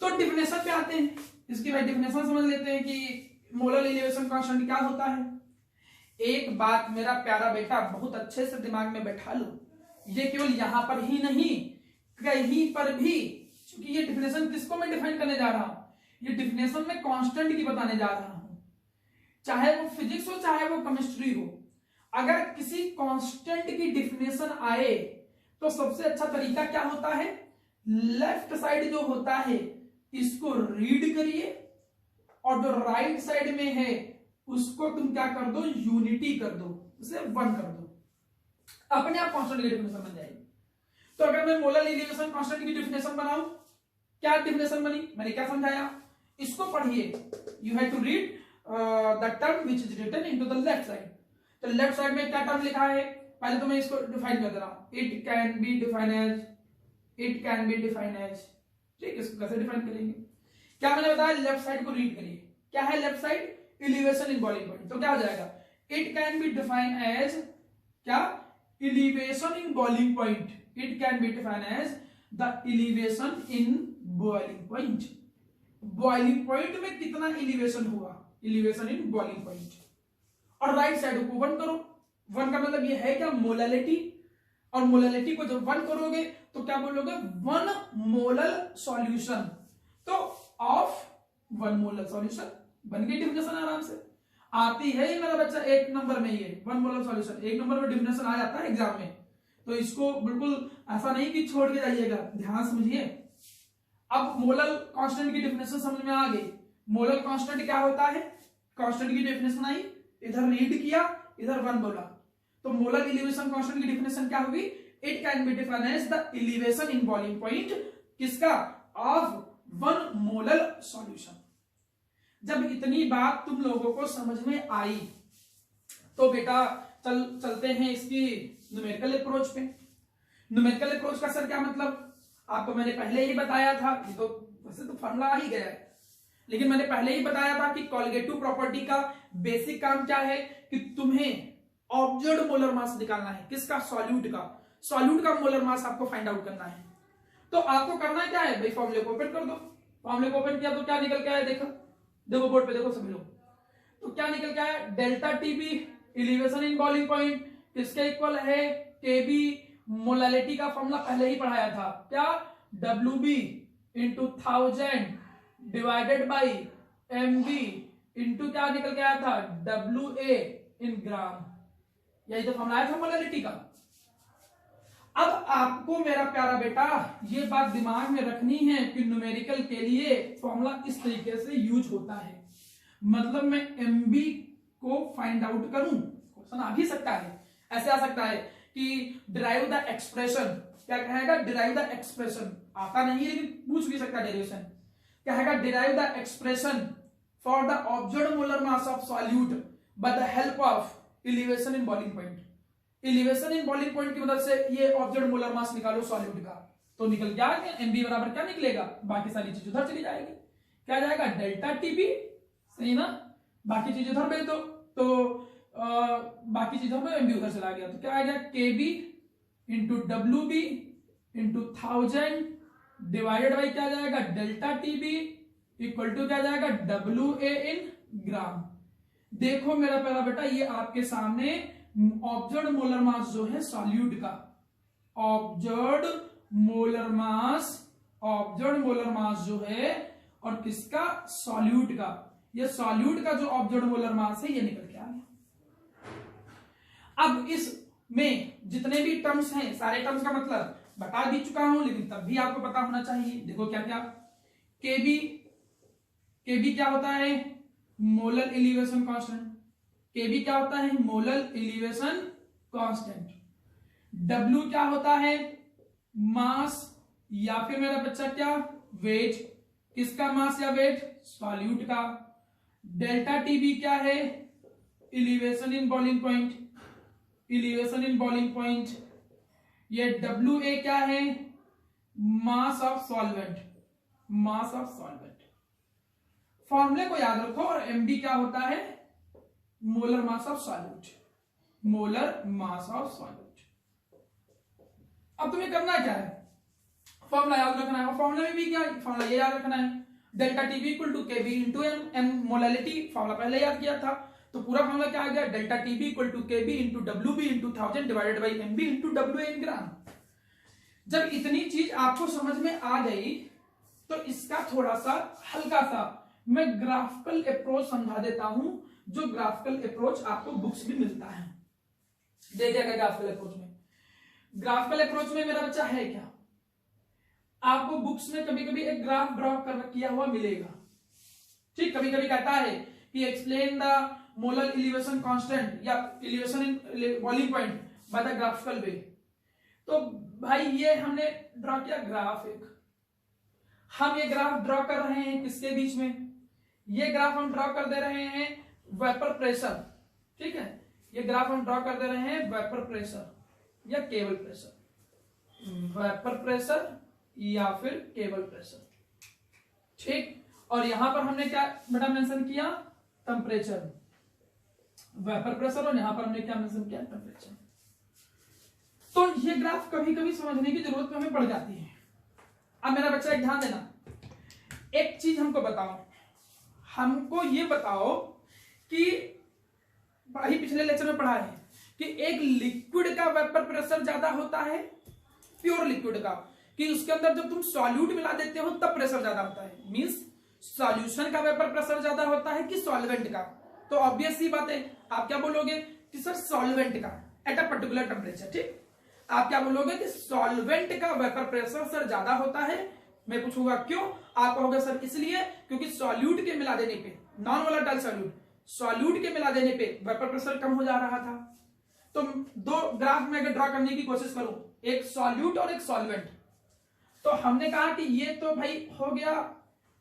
तो डिफिनेशन पे आते हैं, इसकी भाई डिफिनेशन समझ लेते हैं कि मोलल एलिवेशन कांस्टेंट क्या होता है। एक बात मेरा प्यारा बेटा बहुत अच्छे से दिमाग में बैठा लो, ये केवल यहां पर ही नहीं कहीं पर भी, क्योंकि ये डिफिनेशन किसको मैं डिफाइन करने जा रहा हूं? ये डिफिनेशन में कांस्टेंट की बताने जा रहा हूं, चाहे वो फिजिक्स हो चाहे वो केमिस्ट्री हो। अगर किसी कांस्टेंट की डिफिनेशन आए तो सबसे अच्छा तरीका क्या होता है? लेफ्ट साइड जो होता है इसको रीड करिए, और जो राइट साइड में है उसको तुम क्या कर दो? यूनिटी कर दो, उसे 1 कर दो, अपने आप कांस्टेंट की डिफिनेशन बन जाएगी। तो अगर मैं मोलर एलिवेशन कांस्टेंट की डिफिनेशन बनाऊं क्या डेफिनेशन बनी, मैंने क्या समझाया, इसको पढ़िए। You have to read the term which is written into the left side. तो लेफ्ट साइड में क्या टर्म लिखा है, पहले तो मैं इसको डिफाइन कर दे रहा हूं। It can be define as, it can be define as, ठीक, इसको कैसे डिफाइन करेंगे, क्या मैंने बताया, लेफ्ट साइड को रीड करिए। क्या है left side, elevation in boiling point. तो क्या हो जाएगा, it can be define as क्या, elevation in boiling point. It can be define as the elevation in boiling point. Boiling point में कितना एलिवेशन हुआ, एलिवेशन इन बॉइलिंग पॉइंट। और right side को 1 करो। 1 का मतलब ये है क्या, मोलालिटी। और मोलालिटी को जब 1 करोगे तो क्या बोलोगे, 1 मोलर सॉल्यूशन। तो ऑफ 1 मोलर सॉल्यूशन बन गई डेफिनेशन, आराम से आती है ये मेरा बच्चा 1 नंबर में। ये 1 मोलर सॉल्यूशन 1 नंबर में डेफिनेशन आ जाता है एग्जाम में। तो इसको बिल्कुल ऐसा नहीं कि छोड़ के जाइएगा, ध्यान समझिए। अब मोलर कांस्टेंट की डेफिनेशन समझ में आ गई। मोलर कांस्टेंट क्या होता है, कांस्टेंट की डेफिनेशन आई, इधर रीड किया, इधर 1 बोला। तो मोलर एलिवेशन कांस्टेंट की डेफिनेशन क्या होगी, it can be defined as the elevation in boiling point किसका, ऑफ 1 मोलर सॉल्यूशन। जब इतनी बात तुम लोगों को समझ में आई तो बेटा चलते हैं इसकी न्यूमेरिकल अप्रोच पे। न्यूमेरिकल अप्रोच का सर क्या मतलब, आपको मैंने पहले ही बताया था, तो वैसे तो फॉर्मूला आ ही गया है, लेकिन मैंने पहले ही बताया था कि कोलिगेटिव प्रॉपर्टी का बेसिक काम क्या है, कि तुम्हें ऑब्जर्व्ड मोलर मास निकालना है। किसका, सॉल्यूट का। सॉल्यूट का मोलर मास आपको फाइंड आउट करना है। तो आपको करना क्या है भाई, फॉर्मूले को ओपन कर दो। फॉर्मूले को ओपन किया तो क्या निकल के आया, देखो देखो बोर्ड पे देखो सभी लोग। तो क्या निकल के आया, delta TB elevation in boiling point किसके इक्वल है, केबी। मोलालिटी का फॉर्मूला पहले ही पढ़ाया था, क्या, WB into 1000 divided by MB into क्या निकल के आया था, WA इन ग्राम। यही तो फॉर्मूला आया था मोलालिटी का। अब आपको मेरा प्यारा बेटा ये बात दिमाग में रखनी है कि न्यूमेरिकल के लिए फॉर्मूला इस तरीके से यूज होता है। मतलब मैं MB को फाइंड आउट करूं, क्वेश्चन आ भी सकता है, ऐसे आ सकता है कि डिराइव द एक्सप्रेशन, क्या कहेगा, डिराइव द एक्सप्रेशन। आता नहीं है लेकिन पूछ भी सकता है डेरिवेशन। कहेगा derive the expression for the observed molar mass of solute by the help of elevation in boiling point. Elevation in boiling point की मदद से ये ऑब्जर्व्ड मोलर मास निकालो सॉल्यूट का। तो निकल क्या है, MB बराबर क्या निकलेगा, बाकी सारी चीज उधर चली जाएगी, क्या जाएगा, डेल्टा टीबी, सही ना, बाकी चीज उधर भेज दो। तो बाकी चीजों में MB उधर चला गया, तो क्या आ गया, KB into WB into 1000 divided by क्या जाएगा, डेल्टा TB इक्वल टू क्या जाएगा, WA इन ग्राम। देखो मेरा प्यारा बेटा, ये आपके सामने ऑब्जर्व्ड मोलर मास जो है सॉल्यूट का, observed molar mass, observed molar mass जो है, और किसका, सॉल्यूट का। ये सॉल्यूट का जो ऑब्जर्व्ड मोलर मास है ये निकल के आ गया। अब इसमें जितने भी टर्म्स हैं, सारे टर्म्स का मतलब बता भी चुका हूं, लेकिन तब भी आपको पता होना चाहिए। देखो क्या क्या, केबी क्या होता है, मोलर एलिवेशन कांस्टेंट। केबी क्या होता है, मोलर एलिवेशन कांस्टेंट। डब्ल्यू क्या होता है, मास या फिर मेरा बच्चा क्या, वेट। किसका मास या वेट, सॉल्यूट का। डेल्टा टीबी क्या है, elevation in boiling point, elevation in boiling point. ये WA क्या है, mass of solvent, mass of solvent. फॉर्मूले को याद रखो। और MB क्या होता है, molar mass of solute, molar mass of solute. अब तुम्हें करना क्या है, फॉर्मूला याद रखना है। और फॉर्मूला में भी क्या, फॉर्मूला ये याद रखना है, delta T B equal to K B into M. Molality formula पहले याद किया था, तो पूरा फॉर्मूला क्या आ गया, delta T B equal to K B into WB into 1000 divided by MB into WA in gram. जब इतनी चीज आपको समझ में आ गई तो इसका थोड़ा सा हल्का सा मैं ग्राफिकल अप्रोच समझा देता हूं, जो ग्राफिकल अप्रोच आपको बुक्स में मिलता है। देखिएगा ग्राफिकल अप्रोच में, ग्राफिकल अप्रोच में मेरा बच्चा है क्या, आपको बुक्स में कभी कभी एक ग्राफ ड्रॉ कर किया हुआ मिलेगा। ठीक, कभी कभी कहता है कि explain the molar elevation constant या elevation in boiling point by the graphical way. तो भाई ये हमने ड्रॉ किया ग्राफ एक। हम ये ग्राफ ड्रॉ कर रहे हैं किसके बीच में, ये ग्राफ हम ड्रॉ कर दे रहे हैं वेपर प्रेशर, ठीक है, ये ग्राफ हम ड्रॉ कर दे रहे हैं वेपर प्रेशर या केवल प्रेशर, वेपर प्रेशर या फिर केवल प्रेशर, ठीक। और यहां पर हमने क्या बेटा मेंशन किया, टेम्परेचर, वेपर प्रेशर, और यहां पर हमने क्या मेंशन किया, टेम्परेचर। तो ये ग्राफ कभी कभी समझने की जरूरत हमें पड़ जाती है। अब मेरा बच्चा एक ध्यान देना, एक चीज हमको बताओ, हमको ये बताओ कि भाई पिछले लेक्चर में पढ़ा है कि एक लिक्विड का वेपर प्रेशर ज्यादा होता है प्योर लिक्विड का, कि उसके अंदर जब तुम सॉल्यूट मिला देते हो तब प्रेशर ज्यादा होता है, मींस सॉल्यूशन का वेपर प्रेशर ज्यादा होता है कि सॉल्वेंट का। तो ऑब्वियस सी बात है, आप क्या बोलोगे कि सर सॉल्वेंट का एट अ पर्टिकुलर टेम्परेचर, ठीक। आप क्या बोलोगे कि सॉल्वेंट का वेपर प्रेशर सर ज्यादा होता है। मैं पूछूंगा क्यों, आप कहोगे सर इसलिए क्योंकि सॉल्यूट के मिला देने पे, नॉन वोलेटाइल सॉल्यूट, सॉल्यूट के मिला देने पे वेपर प्रेशर कम हो जा रहा था। तो दो ग्राफ में अगर ड्रॉ करने की कोशिश करूं, एक सॉल्यूट और एक सॉल्वेंट, तो हमने कहा कि ये तो भाई हो गया,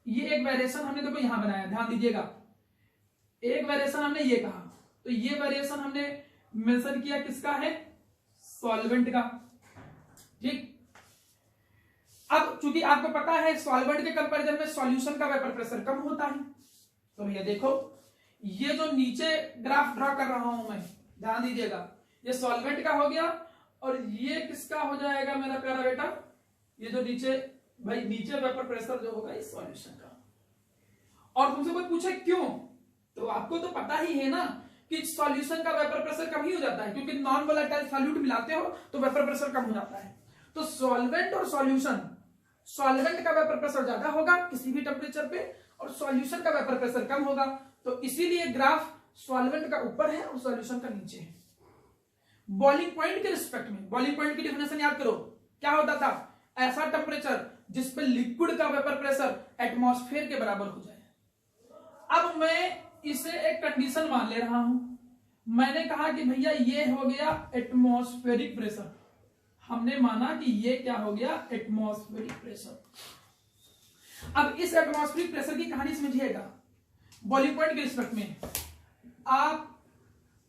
ये एक वेरिएशन हमने देखो यहां बनाया, ध्यान दीजिएगा, एक वेरिएशन हमने ये कहा, तो ये वेरिएशन हमने मेंशन किया किसका है, सॉल्वेंट का, ठीक। अब चूंकि आपको पता है सॉल्वेंट के कंपैरिजन में सॉल्यूशन का वेपर प्रेशर कम होता है, तो भैया देखो ये जो नीचे ग्राफ ड्रॉ कर रहा हूं मैं, ध्यान दीजिएगा, ये सॉल्वेंट का हो गया और ये किसका हो जाएगा मेरा प्यारा बेटा, ये जो नीचे भाई नीचे वेपर प्रेशर जो होगा इस सॉल्यूशन का। और तुमसे कोई पूछे क्यों, तो आपको तो पता ही है ना कि सॉल्यूशन का वेपर प्रेशर कम ही हो जाता है, क्योंकि नॉन वोलेटाइल सॉल्यूट मिलाते हो तो वेपर प्रेशर कम हो जाता है। तो सॉल्वेंट और सॉल्यूशन, सॉल्वेंट का वेपर प्रेशर ज्यादा होगा किसी भी टेम्परेचर पे और सॉल्यूशन का वेपर प्रेशर कम होगा, तो इसीलिए ग्राफ सॉल्वेंट का ऊपर है और सॉल्यूशन का नीचे है। बॉइलिंग पॉइंट के रिस्पेक्ट में, बॉइलिंग पॉइंट की डेफिनेशन याद करो, क्या होता था, ऐसा टेम्परेचर जिसपे लिक्विड का वेपर प्रेशर एटमॉस्फेयर के बराबर हो जाए। अब मैं इसे एक कंडीशन मान ले रहा हूं, मैंने कहा कि भैया ये हो गया एटमॉस्फेरिक प्रेशर, हमने माना कि ये क्या हो गया, एटमॉस्फेरिक प्रेशर। अब इस एटमॉस्फेरिक प्रेशर की कहानी समझिएगा बॉइलिंग पॉइंट के रिस्पेक्ट में। आप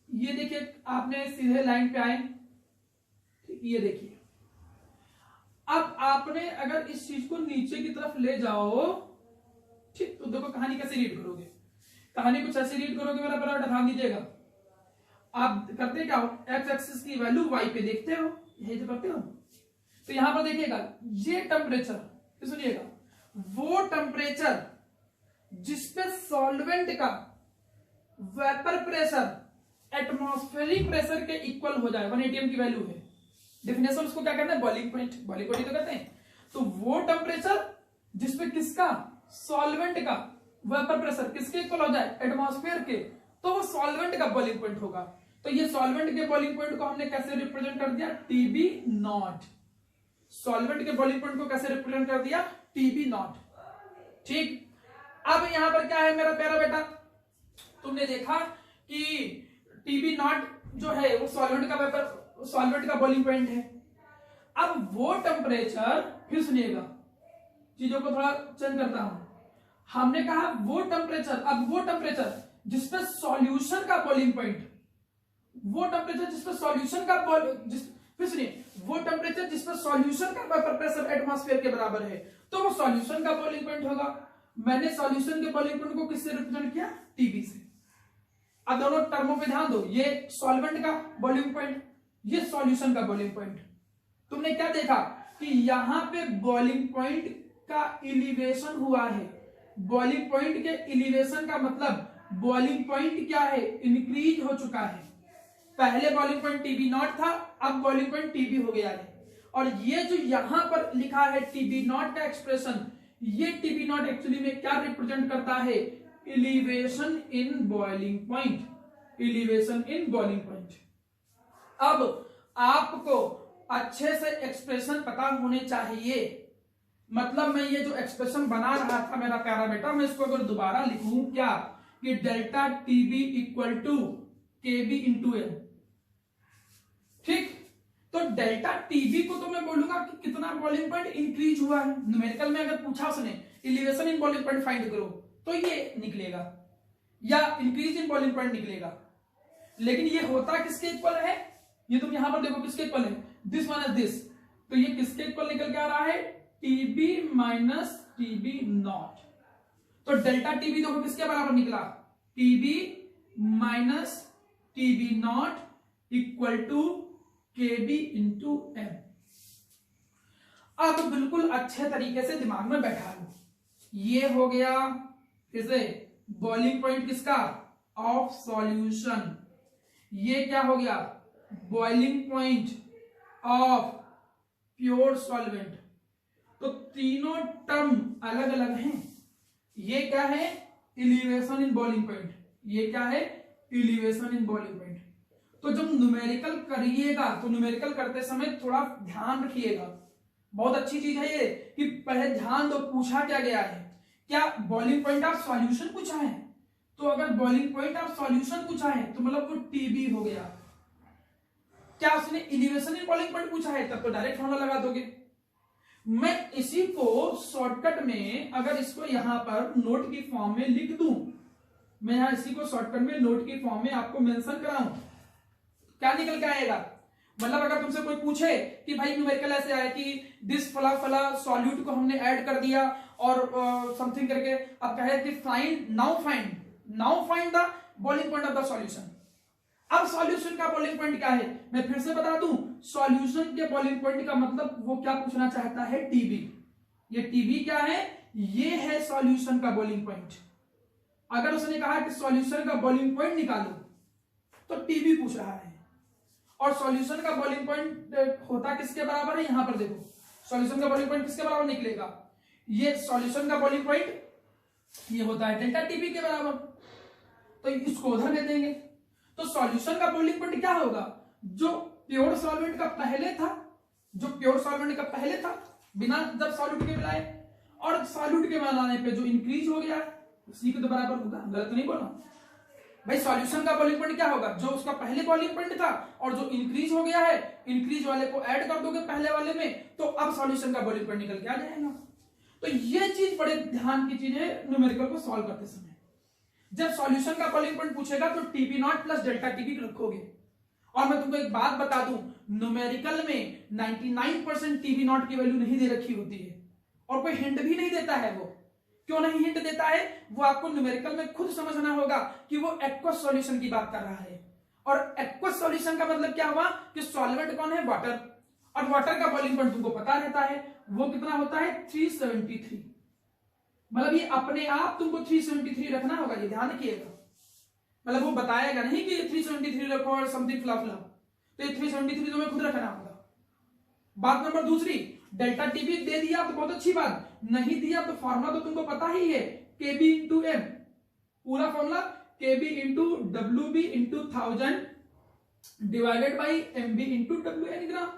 ये देखिए, आपने सीधे लाइन पे आए, ठीक, ये देखिए, अब आपने अगर इस चीज को नीचे की तरफ ले जाओ, ठीक, तो देखो कहानी कैसे रीड करोगे, कहानी कुछ ऐसे रीड करोगे मेरा बराबर ध्यान दीजिएगा। आप करते क्या हो, एक्स एक्सिस की वैल्यू वाई पे देखते हो, यही तो करते हो। तो यहां पर देखिएगा ये टेम्परेचर, सुनिएगा, वो टेम्परेचर जिसपे सॉल्वेंट का वेपर प्रेशर एटमॉस्फेरिक प्रेशर के इक्वल हो जाए, 1 atm की वैल्यू है, डेफिनेशन उसको क्या करना है, बॉइलिंग पॉइंट, बॉइलिंग पॉइंट तो कहते हैं। तो वो टेम्परेचर जिसपे किसका, सॉल्वेंट का वेपर प्रेशर किसके इक्वल हो जाए, एटमॉस्फेयर के, तो वो सॉल्वेंट का बॉइलिंग पॉइंट होगा। तो ये सॉल्वेंट के बॉइलिंग पॉइंट को हमने कैसे रिप्रेजेंट कर दिया, टीबी नॉट, सॉल्वेंट के बॉइलिंग पॉइंट को कैसे रिप्रेजेंट कर दिया, टीबी नॉट, ठीक। अब यहां पर क्या है मेरा प्यारा बेटा, तुमने देखा कि टीबी नॉट जो है वो सॉल्वेंट का वेपर, सॉल्वेंट का बॉइलिंग पॉइंट है। अब वो टेम्परेचर, फिर सुनिएगा चीजों को थोड़ा चेंज करता हूं, हमने कहा वो टेम्परेचर, अब वो टेम्परेचर जिसपे सॉल्यूशन का बॉइलिंग पॉइंट, वो टेम्परेचर जिसपे सॉल्यूशन का फिर सुनिए, वो टेम्परेचर जिसपे सॉल्यूशन का वेपर प्रेशर एटमॉस्फेयर के बराबर है, तो वो सॉल्यूशन का बॉइलिंग पॉइंट होगा। मैंने सॉल्यूशन के बॉइलिंग पॉइंट को किससे रिप्रेजेंट किया, टीबी से। अब दोनों टर्मों पे ध्यान दो, ये सॉल्वेंट का बॉइलिंग पॉइंट, ये सॉल्यूशन का बॉइलिंग पॉइंट। तुमने क्या देखा कि यहां पे बॉइलिंग पॉइंट का एलिवेशन हुआ है, बॉइलिंग पॉइंट के एलिवेशन का मतलब बॉइलिंग पॉइंट क्या है, इंक्रीज हो चुका है। पहले बॉइलिंग पॉइंट टीबी नॉट था, अब बॉइलिंग पॉइंट टीबी हो गया है। और ये जो यहां पर लिखा है टीबी नॉट का एक्सप्रेशन, ये टीबी नॉट एक्चुअली में क्या रिप्रेजेंट करता है, elevation in boiling point, elevation in boiling point. अब आपको अच्छे से एक्सप्रेशन पता होने चाहिए, मतलब मैं ये जो एक्सप्रेशन बना रहा था मेरा प्यारा बेटा, मैं इसको अगर दोबारा लिखूं क्या, कि delta T B equal to K B into L, ठीक। तो डेल्टा टीबी को तो मैं बोलूंगा कि कितना बॉइलिंग पॉइंट इंक्रीज हुआ है। न्यूमेरिकल में अगर पूछा उसने elevation in boiling point find करो तो ये निकलेगा या इंक्रीज इन बॉइलिंग पॉइंट निकलेगा। लेकिन ये होता किसके इक्वल है, ये तुम यहां पर देखो किसके इक्वल है, दिस माइनस दिस, तो ये किसके इक्वल निकल के आ रहा है, टीबी माइनस टीबी नॉट। तो डेल्टा टीबी देखो किसके बराबर निकला, T B minus T B naught equal to K B into M. अब बिल्कुल अच्छे तरीके से दिमाग में बैठा लो, ये हो गया किसे, बॉइलिंग पॉइंट किसका, ऑफ सॉल्यूशन। ये क्या हो गया, boiling point of pure solvent. तो तीनों टर्म अलग अलग हैं। ये क्या है, एलिवेशन इन बॉइलिंग पॉइंट, ये क्या है, एलिवेशन इन बॉइलिंग पॉइंट। तो जब न्यूमेरिकल करिएगा तो न्यूमेरिकल करते समय थोड़ा ध्यान रखिएगा, बहुत अच्छी चीज है ये कि पहले ध्यान दो पूछा क्या गया है, क्या बॉइलिंग पॉइंट ऑफ सॉल्यूशन पूछा है। तो अगर बॉइलिंग पॉइंट ऑफ सॉल्यूशन पूछा है तो मतलब वो टीबी हो गया। क्या उसने एलिवेशन इन बॉइलिंग पॉइंट पूछा है तब तो डायरेक्ट फॉर्मूला लगा दोगे। मैं इसी को शॉर्टकट में अगर इसको यहां पर नोट की फॉर्म में लिख दूं, मैं यहां इसी को शॉर्टकट में नोट की फॉर्म में आपको मेंशन कराऊं, क्या निकल के आएगा, मतलब अगर तुमसे कोई पूछे कि भाई न्यूमेरिकल ऐसे आया कि दिस फला फला सॉल्यूट को हमने ऐड कर दिया और समथिंग करके, अब कहे कि now find the boiling point of the solution. अब सॉल्यूशन का बॉइलिंग पॉइंट क्या है, मैं फिर से बता दूं, सॉल्यूशन के बॉइलिंग पॉइंट का मतलब वो क्या पूछना चाहता है, टीबी। ये टीबी क्या है, ये है सॉल्यूशन का बॉइलिंग पॉइंट। अगर उसने कहा कि सॉल्यूशन का बॉइलिंग पॉइंट निकालो तो टीबी पूछ रहा है। और सॉल्यूशन का बॉइलिंग पॉइंट होता किसके बराबर है, यहां पर देखो सॉल्यूशन का बॉइलिंग पॉइंट किसके बराबर निकलेगा, ये सॉल्यूशन का बॉइलिंग पॉइंट ये होता है डेल्टा टीबी के बराबर। तो इसको उधर ले देंगे तो सॉल्यूशन का बॉइलिंग पॉइंट क्या होगा, जो प्योर सॉल्वेंट का पहले था, जो प्योर सॉल्वेंट का पहले था बिना जब सॉल्यूट के मिलाए, और सॉल्यूट के मिलाने पे जो इंक्रीज हो गया उसी के तो बराबर होगा। गलत नहीं बोला भाई, सॉल्यूशन का बॉइलिंग पॉइंट क्या होगा, जो उसका पहले बॉइलिंग पॉइंट था और जो इंक्रीज हो गया है, इंक्रीज वाले को ऐड कर दोगे पहले वाले में तो अब सॉल्यूशन का बॉइलिंग पॉइंट निकल के आ जाएगा। तो ये चीज बड़े ध्यान की चीज है न्यूमेरिकल को सॉल्व करते समय। जब सॉल्यूशन का बॉइलिंग पॉइंट पूछेगा तो TB naught plus delta TB रखोगे। और मैं तुमको एक बात बता दूं, न्यूमेरिकल में 99% टीबी नॉट की वैल्यू नहीं दे रखी होती है और कोई हिंट भी नहीं देता है। वो क्यों नहीं हिंट देता है, वो आपको न्यूमेरिकल में खुद समझना होगा कि वो एक्वस सॉल्यूशन की बात कर रहा है। और एक्वस सॉल्यूशन का मतलब क्या हुआ कि सॉल्वेंट कौन है, वाटर, और वाटर का बॉइलिंग पॉइंट तुमको पता रहता है वो कितना होता है 373। मतलब ये अपने आप तुमको 373 रखना होगा, ये ध्यान रखिएगा। मतलब वो बताएगा नहीं कि 373 रखो और समथिंग फ्ला फ्ला, तो ये 373 तुम्हें खुद रखना होगा। बात नंबर दूसरी, डेल्टा टीबी दे दिया तो बहुत अच्छी बात, नहीं दिया तो फॉर्मूला तो तुमको पता ही है, केबी इंटू एम, पूरा formula Kb into W B into 1000 divided by M B into W N gram.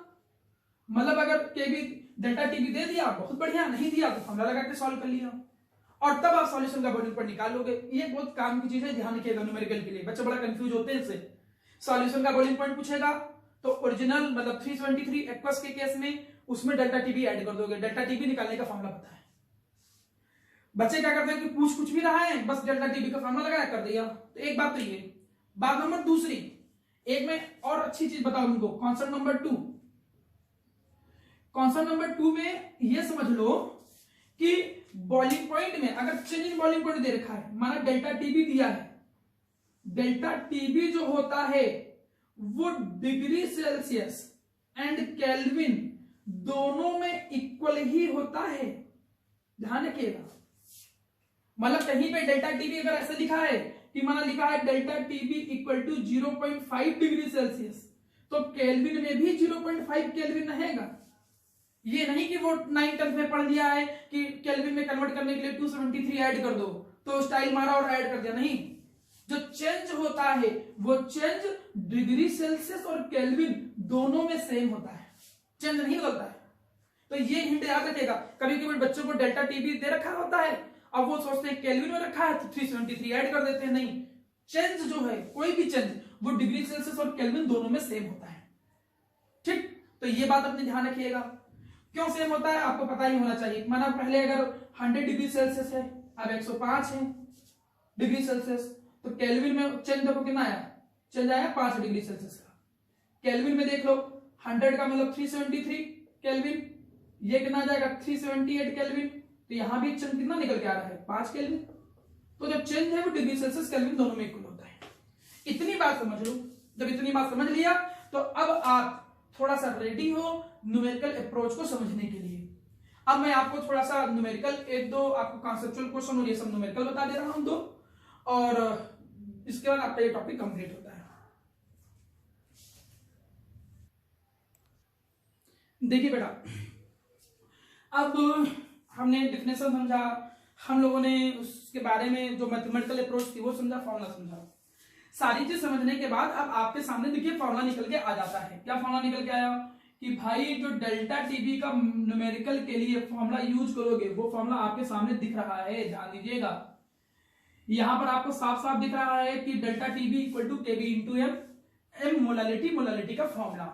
मतलब अगर केबी डेल्टा टीबी दे दिया बहुत बढ़िया, नहीं दिया तो फॉर्मूला लगा के सॉल्व कर लिया और तब आप सॉल्यूशन का बॉइलिंग पॉइंट निकाल लोगे। ये बहुत काम की चीज है, ध्यान रखिएगा न्यूमेरिकल के लिए। बच्चे बड़ा कंफ्यूज होते हैं इससे। सॉल्यूशन का बॉइलिंग पॉइंट पूछेगा तो ओरिजिनल मतलब 373 एक्वस के केस में उसमें डेल्टा टीबी ऐड कर दोगे, डेल्टा टीबी निकालने का फॉर्मूला पता है। बच्चे क्या करते हैं कि पूछ कुछ भी रहा है, बस डेल्टा टीबी का फॉर्मूला लगाया कर दिया। तो एक बात तो ये। बात नंबर दूसरी, एक में और अच्छी चीज बताऊं तुमको, कॉन्सेप्ट नंबर 2। कॉन्सेप्ट नंबर 2 में ये समझ लो कि बॉइलिंग पॉइंट में अगर चेंज इन बॉइलिंग पॉइंट दे रखा है, माना डेल्टा टीबी दिया है, डेल्टा टीबी जो होता है वो डिग्री सेल्सियस एंड केल्विन दोनों में इक्वल ही होता है, ध्यान रखिएगा। मतलब कहीं पे डेल्टा टीबी अगर ऐसे लिखा है कि माना लिखा है delta T B equal to 0.5 degree Celsius, तो केल्विन में भी 0.5 केल्विन रहेगा। ये नहीं कि वो 9th 10th में पढ़ लिया है कि केल्विन में कन्वर्ट करने के लिए 273 ऐड कर दो तो स्टाइल मारा और ऐड कर दिया, नहीं। जो चेंज होता है वो चेंज डिग्री सेल्सियस और केल्विन दोनों में सेम होता है, चेंज नहीं बदलता है। तो ये हिंट याद रखेगा। कभी कभी बच्चों को डेल्टा टीबी दे रखा होता है, अब वो सोचते हैं केल्विन में रखा है तो 373 ऐड कर देते हैं, नहीं। चेंज जो है कोई भी चेंज वो डिग्री सेल्सियस और केल्विन दोनों में सेम होता है, ठीक। तो ये बात अपने ध्यान रखिएगा। क्यों सेम होता है आपको पता ही होना चाहिए। माना पहले अगर 100 डिग्री सेल्सियस है, अब 105 है डिग्री सेल्सियस, तो केल्विन में चेंज देखो कितना आया, चेंज आया 5 डिग्री सेल्सियस का। केल्विन में देख लो 100 का मतलब 373 केल्विन, ये कितना आ जाएगा 378 केल्विन, तो यहां भी चेंज कितना निकल के आ रहा है 5 केल्विन। तो जब चेंज है वो डिग्री सेल्सियस केल्विन दोनों में इक्वल होता है। इतनी बात समझ लो। जब इतनी बात समझ लिया तो अब आप थोड़ा सा रेडी हो न्यूमेरिकल अप्रोच को समझने के लिए। अब मैं आपको थोड़ा सा न्यूमेरिकल एक दो आपको कॉन्सेप्चुअल क्वेश्चन और ये सब न्यूमेरिकल बता दे रहा हूं दो, और इसके बाद आपका ये टॉपिक कंप्लीट होता है। देखिए बेटा, अब हमने डिफिनेशन समझा, हम लोगों ने उसके बारे में जो मैथमेटिकल अप्रोच थी वो समझा, फॉर्मूला समझा। सारी चीज समझने के बाद अब आपके सामने देखिए फॉर्मूला निकल के आ जाता है। क्या फॉर्मूला निकल के आया कि भाई जो डेल्टा टीबी का न्यूमेरिकल के लिए फॉर्मूला यूज करोगे वो फॉर्मूला आपके सामने दिख रहा है, ध्यान दीजिएगा। यहां पर आपको साफ साफ दिख रहा है कि delta T B equal to K B into M, M molality का फॉर्मूला।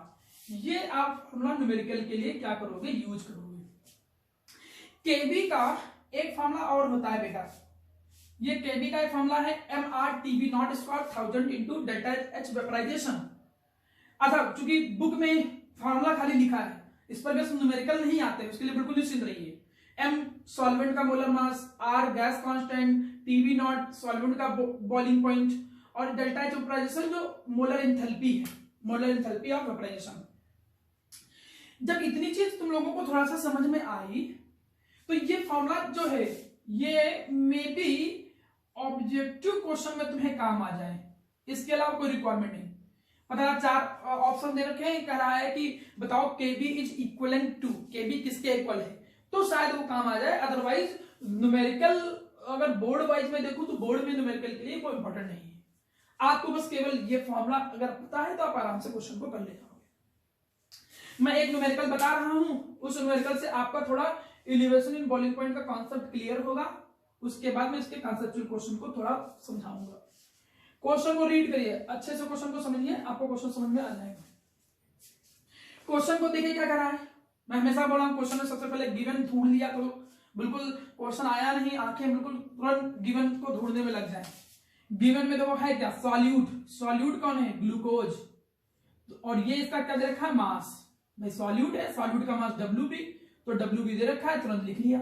ये आप फॉर्मूला न्यूमेरिकल के लिए क्या करोगे, यूज करोगे। केबी का एक फॉर्मूला और होता है बेटा, ये केबी का एक फॉर्मूला है mRTB naught square 1000 into delta H vaporisation. अच्छा, चूंकि बुक में फॉर्मूला खाली लिखा है, इस पर बस न्यूमेरिकल नहीं आते, उसके लिए बिल्कुल निश्चिंत रहिए। m सॉल्वेंट का molar mass, r gas constant, TB not solvent का बॉइलिंग पॉइंट, और डेल्टा एच वेपराइजेशन जो मोलर एंथैल्पी है, मोलर एंथैल्पी ऑफ वेपराइजेशन। जब इतनी चीज तुम लोगों को थोड़ा सा समझ में आई तो ये फॉर्मूला जो है ये मे बी ऑब्जेक्टिव क्वेश्चन में तुम्हें काम आ जाए, इसके अलावा कोई रिक्वायरमेंट नहीं। पता 4 ऑप्शन दे रखे हैं, कह रहा है कि बताओ केबी इज इक्वलेंट टू, केबी किसके इक्वल है, तो शायद वो काम आ जाए। अदरवाइज न्यूमेरिकल अगर बोर्ड वाइज में देखूं तो बोर्ड में न्यूमेरिकल के लिए कोई इंपॉर्टेंट नहीं है। आपको बस केवल ये फॉर्मूला अगर पता है तो आप आराम से क्वेश्चन को कर ले जाओगे। मैं एक न्यूमेरिकल बता रहा हूं, उस न्यूमेरिकल से आपका थोड़ा एलिवेशन इन बॉइलिंग पॉइंट का कॉन्सेप्ट क्लियर होगा, उसके बाद मैं इसके कॉन्सेप्चुअल क्वेश्चन को थोड़ा समझाऊंगा। क्वेश्चन को रीड करिए अच्छे से, क्वेश्चन को समझिए, आपको क्वेश्चन समझ में आ जाएगा। क्वेश्चन को देखिए क्या कर रहा है। मैं हमेशा बोला हूं क्वेश्चन में सबसे पहले गिवन ढूंढ लिया करो, बिल्कुल क्वेश्चन आया नहीं आंखें बिल्कुल तुरंत गिवन को ढूंढने में लग जाए। गिवन में देखो है क्या, सॉल्यूट, सॉल्यूट कौन है, ग्लूकोज, और ये इसका क्या दे रखा है, मास। भाई सॉल्यूट है, सॉल्यूट का मास WB, तो WB दे रखा है, तुरंत लिख लिया।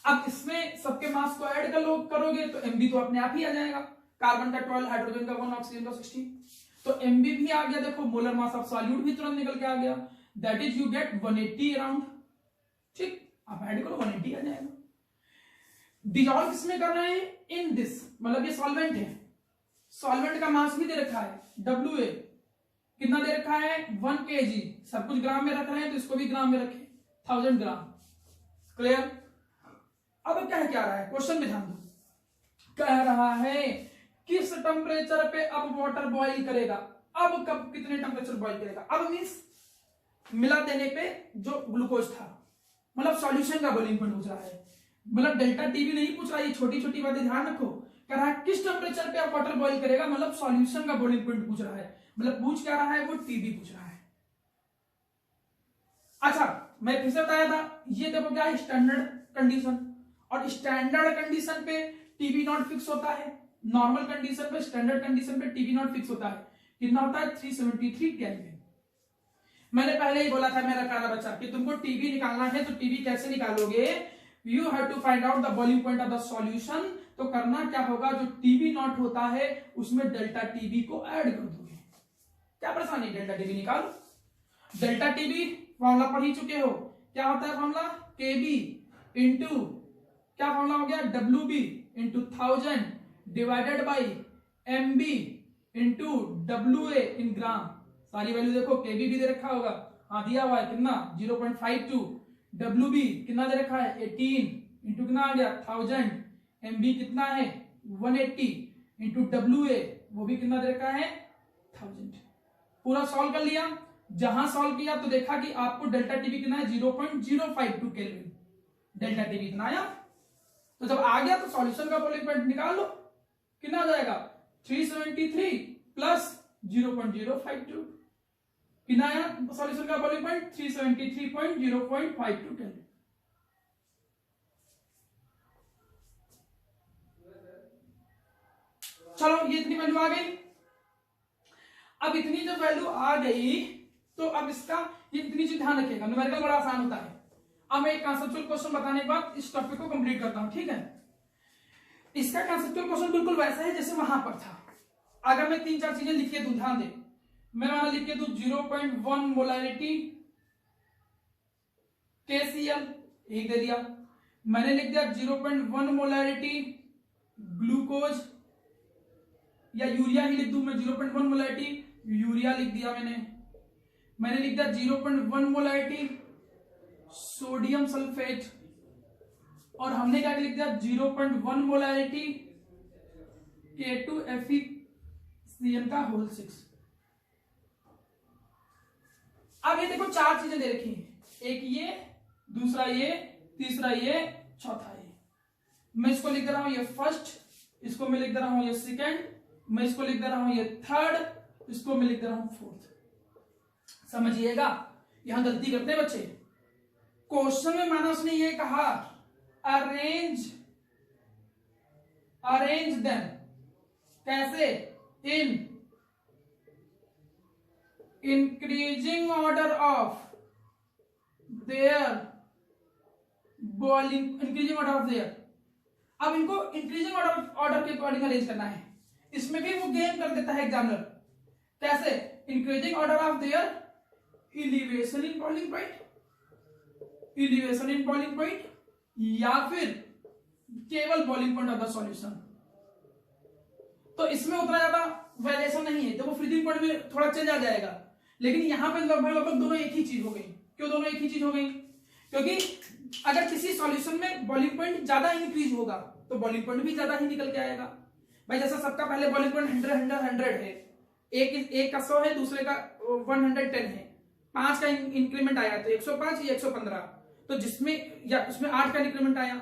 अब इसमें सबके मास को ऐड करोगे तो MB तो अपने आप ही आ जाएगा, कार्बन का 12, हाइड्रोजन का 1, ऑक्सीजन का 60, तो MB भी आ गया। देखो मोलर मास ऑफ सॉल्यूट भी तुरंत निकल के आ गया, that is you get 180 around. ठीक, आप ऐड करो 180 आ जाएगा। डिसॉल्व किसमें कर रहे हैं, इन दिस, मतलब ये सॉल्वेंट है, सॉल्वेंट का मास भी दे रखा है WA, कितना दे रखा है 1 kg, सब कुछ ग्राम में रख रहे हैं तो इसको भी ग्राम में रखें 1000 ग्राम। क्लियर। अब क्या है, क्या रहा है क्वेश्चन में ध्यान दो, कह रहा है किस टेम्परेचर पे अब वाटर बॉईल करेगा, अब कब कितने टेम्परेचर बॉईल करेगा। अब मींस मिला देने पे जो ग्लूकोज था, मतलब सॉल्यूशन का बॉइलिंग पॉइंट पूछ रहा है, मतलब डेल्टा टीबी नहीं पूछ रहा है, छोटी छोटी बातें ध्यान रखो। कह रहा है किस टेम्परेचर पे अब वाटर बॉईल करेगा, मतलब सॉल्यूशन का बॉइलिंग पॉइंट पूछ रहा है, मतलब पूछ क्या रहा है, वो टीबी पूछ रहा है। अच्छा, मैं फिर से बताया था, ये देखो क्या है, स्टैंडर्ड कंडीशन, और स्टैंडर्ड कंडीशन पे टीबी नॉट फिक्स होता है, नॉर्मल कंडीशन पे, स्टैंडर्ड कंडीशन पे टीबी नॉट फिक्स होता है। कितना होता है 373 केल्विन। मैंने पहले ही बोला था मेरा प्यारा बच्चा कि तुमको टीबी निकालना है, तो टीबी कैसे निकालोगे, you have to find out the boiling point of the solution. तो करना क्या होगा, जो टीबी नॉट होता है उसमें डेल्टा टीबी को ऐड कर दोगे। क्या परेशानी, डेल्टा टीबी निकालो। डेल्टा टीबी फॉर्मूला पढ़ ही चुके हो, क्या होता है फॉर्मूला, केबी इंटू क्या फॉर्मूला हो गया, WB into 1000 divided by MB into WA in ग्राम। सारी वैल्यू देखो, केबी भी दे रखा होगा, हाँ दिया हुआ है कितना 0.52, WB कितना दे रखा है 18 इंटू कितना आ गया 1000, MB कितना है 180 इंटू WA वो भी कितना दे रखा है 1000। पूरा सॉल्व कर लिया, जहां सॉल्व किया तो देखा कि आपको डेल्टा टीबी कितना है 0.052 केल्विन, डेल्टा टीबी कितना आया। तो जब आ गया तो सॉल्यूशन का बॉइलिंग पॉइंट निकाल लो, कितना आ जाएगा 373 प्लस 0.052। कितना आया सॉल्यूशन का बॉइलिंग पॉइंट 373.0.52 केल्विन। चलो ये इतनी वैल्यू आ गई। अब इतनी जब वैल्यू आ गई तो अब इसका ये इतनी चीज ध्यान रखिएगा, न्यूमेरिकल बड़ा आसान होता है। अब मैं एक कंसेप्चुअल क्वेश्चन बताने के बाद इस टॉपिक को कंप्लीट करता हूं, ठीक है। इसका कंसेप्चुअल क्वेश्चन बिल्कुल वैसा है जैसे वहां पर था। अगर मैं 3-4 चीजें लिख के दूं, ध्यान दे, मैं वहां लिख के दूं 0.1 मोलैरिटी KCl, एक दे दिया। मैंने लिख दिया 0.1 मोलैरिटी ग्लूकोज या यूरिया ही लिख दूं मैं, 0.1 मोलैरिटी यूरिया लिख दिया मैंने लिख दिया 0.1 मोलैरिटी सोडियम सल्फेट, और हमने क्या लिख दिया 0.1 मोलैरिटी K2FeCl का होल 6। अब ये देखो 4 चीजें दे रखी हैं, एक ये, दूसरा ये, तीसरा ये, चौथा ये। मैं इसको लिख दे रहा हूं ये फर्स्ट, इसको मैं लिख दे रहा हूं ये सेकंड, मैं इसको लिख दे रहा हूं ये थर्ड, इसको मैं लिख दे रहा हूं फोर्थ। समझिएगा, यहां गलती करते हैं बच्चे। क्वेश्चन में माना उसने ये कहा अरेंज देम, कैसे, in increasing order of their boiling, increasing order of their. अब इनको इंक्रीजिंग ऑर्डर के अकॉर्डिंग अरेंज करना है। इसमें भी वो गेम कर देता है एग्जामिनर, कैसे, increasing order of their elevation in boiling point, elevation in boiling point, या फिर केवल boiling point of the solution. तो इसमें उतना ज्यादा वेरिएशन नहीं है, तो वो फ्रीजिंग पॉइंट में थोड़ा चेंज आ जाएगा, लेकिन यहां पे लगभग दोनों एक ही चीज हो गई। क्यों दोनों एक ही चीज हो गई? क्योंकि अगर किसी सॉल्यूशन में बॉइलिंग पॉइंट ज्यादा इंक्रीज होगा तो बॉइलिंग पॉइंट भी ज्यादा ही निकल के आएगा। भाई जैसा सबका पहले बॉइलिंग पॉइंट 100 है, एक का 100 है, दूसरे का 110 है, 5 का इंक्रीमेंट आया तो 105, ये 115, तो जिसमें या उसमें 8 का इंक्रीमेंट आया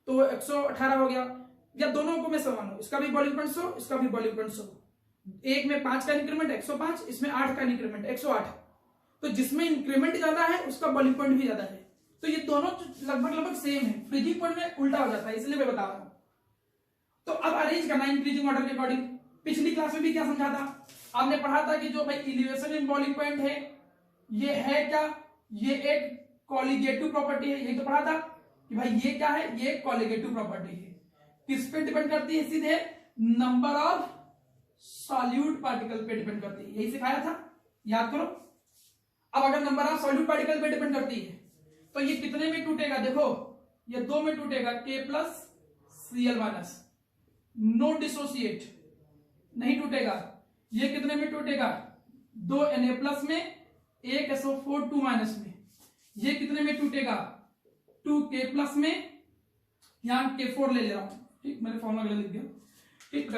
तो 118 हो गया। या दोनों को मैं समान हूं, इसका भी बॉइलिंग पॉइंट 100, इसका भी बॉइलिंग पॉइंट 100, एक में 5 का इंक्रीमेंट 105, इसमें 8 का इंक्रीमेंट 108, तो जिसमें इंक्रीमेंट ज्यादा है उसका बॉइलिंग पॉइंट भी ज्यादा है। तो ये दोनों लगभग सेम है, फ्रीजिंग पॉइंट में उल्टा हो जाता है, इसलिए मैं बता रहा हूं। तो अब अरेंज करना इंक्रीजिंग ऑर्डर के अकॉर्डिंग। पिछली क्लास में भी क्या समझा था, आपने पढ़ा था कि जो भाई इलिवेशन इन बॉइलिंग पॉइंट है, ये है क्या, ये एक कॉलिगेटिव प्रॉपर्टी है, यही तो पढ़ा था कि भाई ये क्या है, ये कॉलिगेटिव प्रॉपर्टी है। किस पे डिपेंड करती है? सीधे नंबर ऑफ सॉल्यूट पार्टिकल पे डिपेंड करती है, यही सिखाया था, याद करो। अब अगर नंबर ऑफ सॉल्यूट पार्टिकल पे डिपेंड करती है तो ये कितने में टूटेगा? देखो ये 2 में टूटेगा, K+Cl-, नो डिसोसिएट, नहीं टूटेगा। ये कितने में टूटेगा? 2 Na+ में, 1 SO4 2- में। ये कितने में टूटेगा? 2 K+ में, यहां K4 ले रहा हूं, ठीक, मैंने फॉर्मूला गलत लिख दिया, ठीक,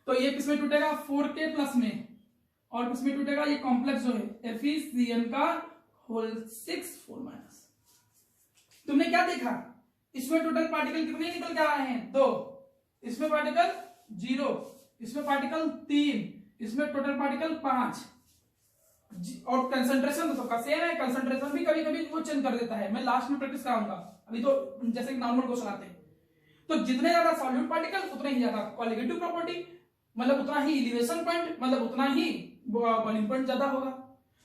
तो ये किसमें टूटेगा? 4K+ में, और किसमें टूटेगा? ये कॉम्प्लेक्स जो है FeCl का होल 6 4-। तुमने क्या देखा? इसमें टोटल पार्टिकल कितने निकल के आए हैं? 2, इसमें पार्टिकल 0, इसमें पार्टिकल 3, इसमें टोटल पार्टिकल 5, और कंसंट्रेशन तो सबका सेम है। कंसंट्रेशन भी कभी कभी वो चेंज कर देता है, मैं लास्ट में प्रैक्टिस कराऊंगा, अभी तो जैसे नॉर्मल क्वेश्चन आते हैं। तो जितने ज्यादा सॉल्यूट पार्टिकल उतने ही ज्यादा कॉलिगेटिव प्रॉपर्टी, मतलब उतना ही इलिवेशन पॉइंट, मतलब उतना ही बॉइलिंग पॉइंट ज्यादा होगा।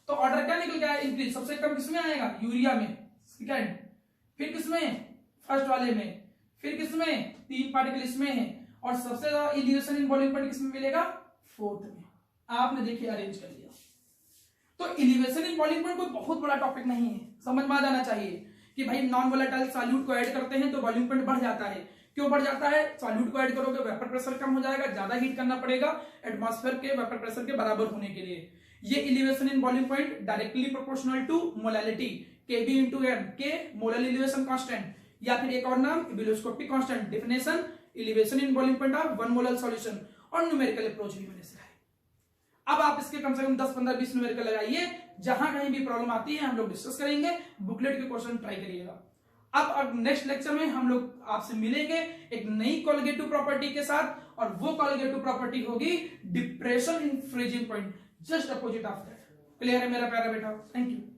तो ऑर्डर क्या निकल गया? इंक्रीज। सबसे कम किसमें आएगा? यूरिया में, सेकंड, फिर किसमें? फर्स्ट वाले में, फिर किसमें? 3 पार्टिकल इसमें है, और सबसे ज्यादा इलिवेशन इन बॉइलिंग पॉइंट किसमें मिलेगा? 4th में। आपने देखिए अरेंज कर लिया। तो इलिवेशन इन बॉइलिंग पॉइंट कोई बहुत बड़ा टॉपिक नहीं है, समझ में आ जाना चाहिए कि भाई नॉन वोलेटाइल सॉल्यूट को ऐड करते हैं तो बॉइलिंग पॉइंट बढ़ जाता है। क्यों बढ़ जाता है? सॉल्यूट को ऐड करोगे वेपर प्रेशर कम हो जाएगा, ज्यादा हीट करना पड़ेगा एटमॉस्फेयर के वेपर प्रेशर के बराबर होने के लिए। ये elevation in boiling point directly proportional to molality, Kb into m, K molar elevation constant, या फिर एक और नाम ebullioscopic constant. Definition elevation in boiling point of 1 molar solution, और न्यूमेरिकल अप्रोच भी मैंने सिखाई। अब आप इसके कम से कम 10 15 20 न्यूमेरिकल लगाइए, जहां कहीं भी प्रॉब्लम आती है हम लोग डिस्कस करेंगे, बुकलेट के क्वेश्चन ट्राई करिएगा। अब नेक्स्ट लेक्चर में हम लोग आपसे मिलेंगे एक नई कॉलिगेटिव प्रॉपर्टी के साथ, और वो कॉलिगेटिव प्रॉपर्टी होगी depression in freezing point, just opposite of that. Clear है मेरा प्यारा बेटा? Thank you.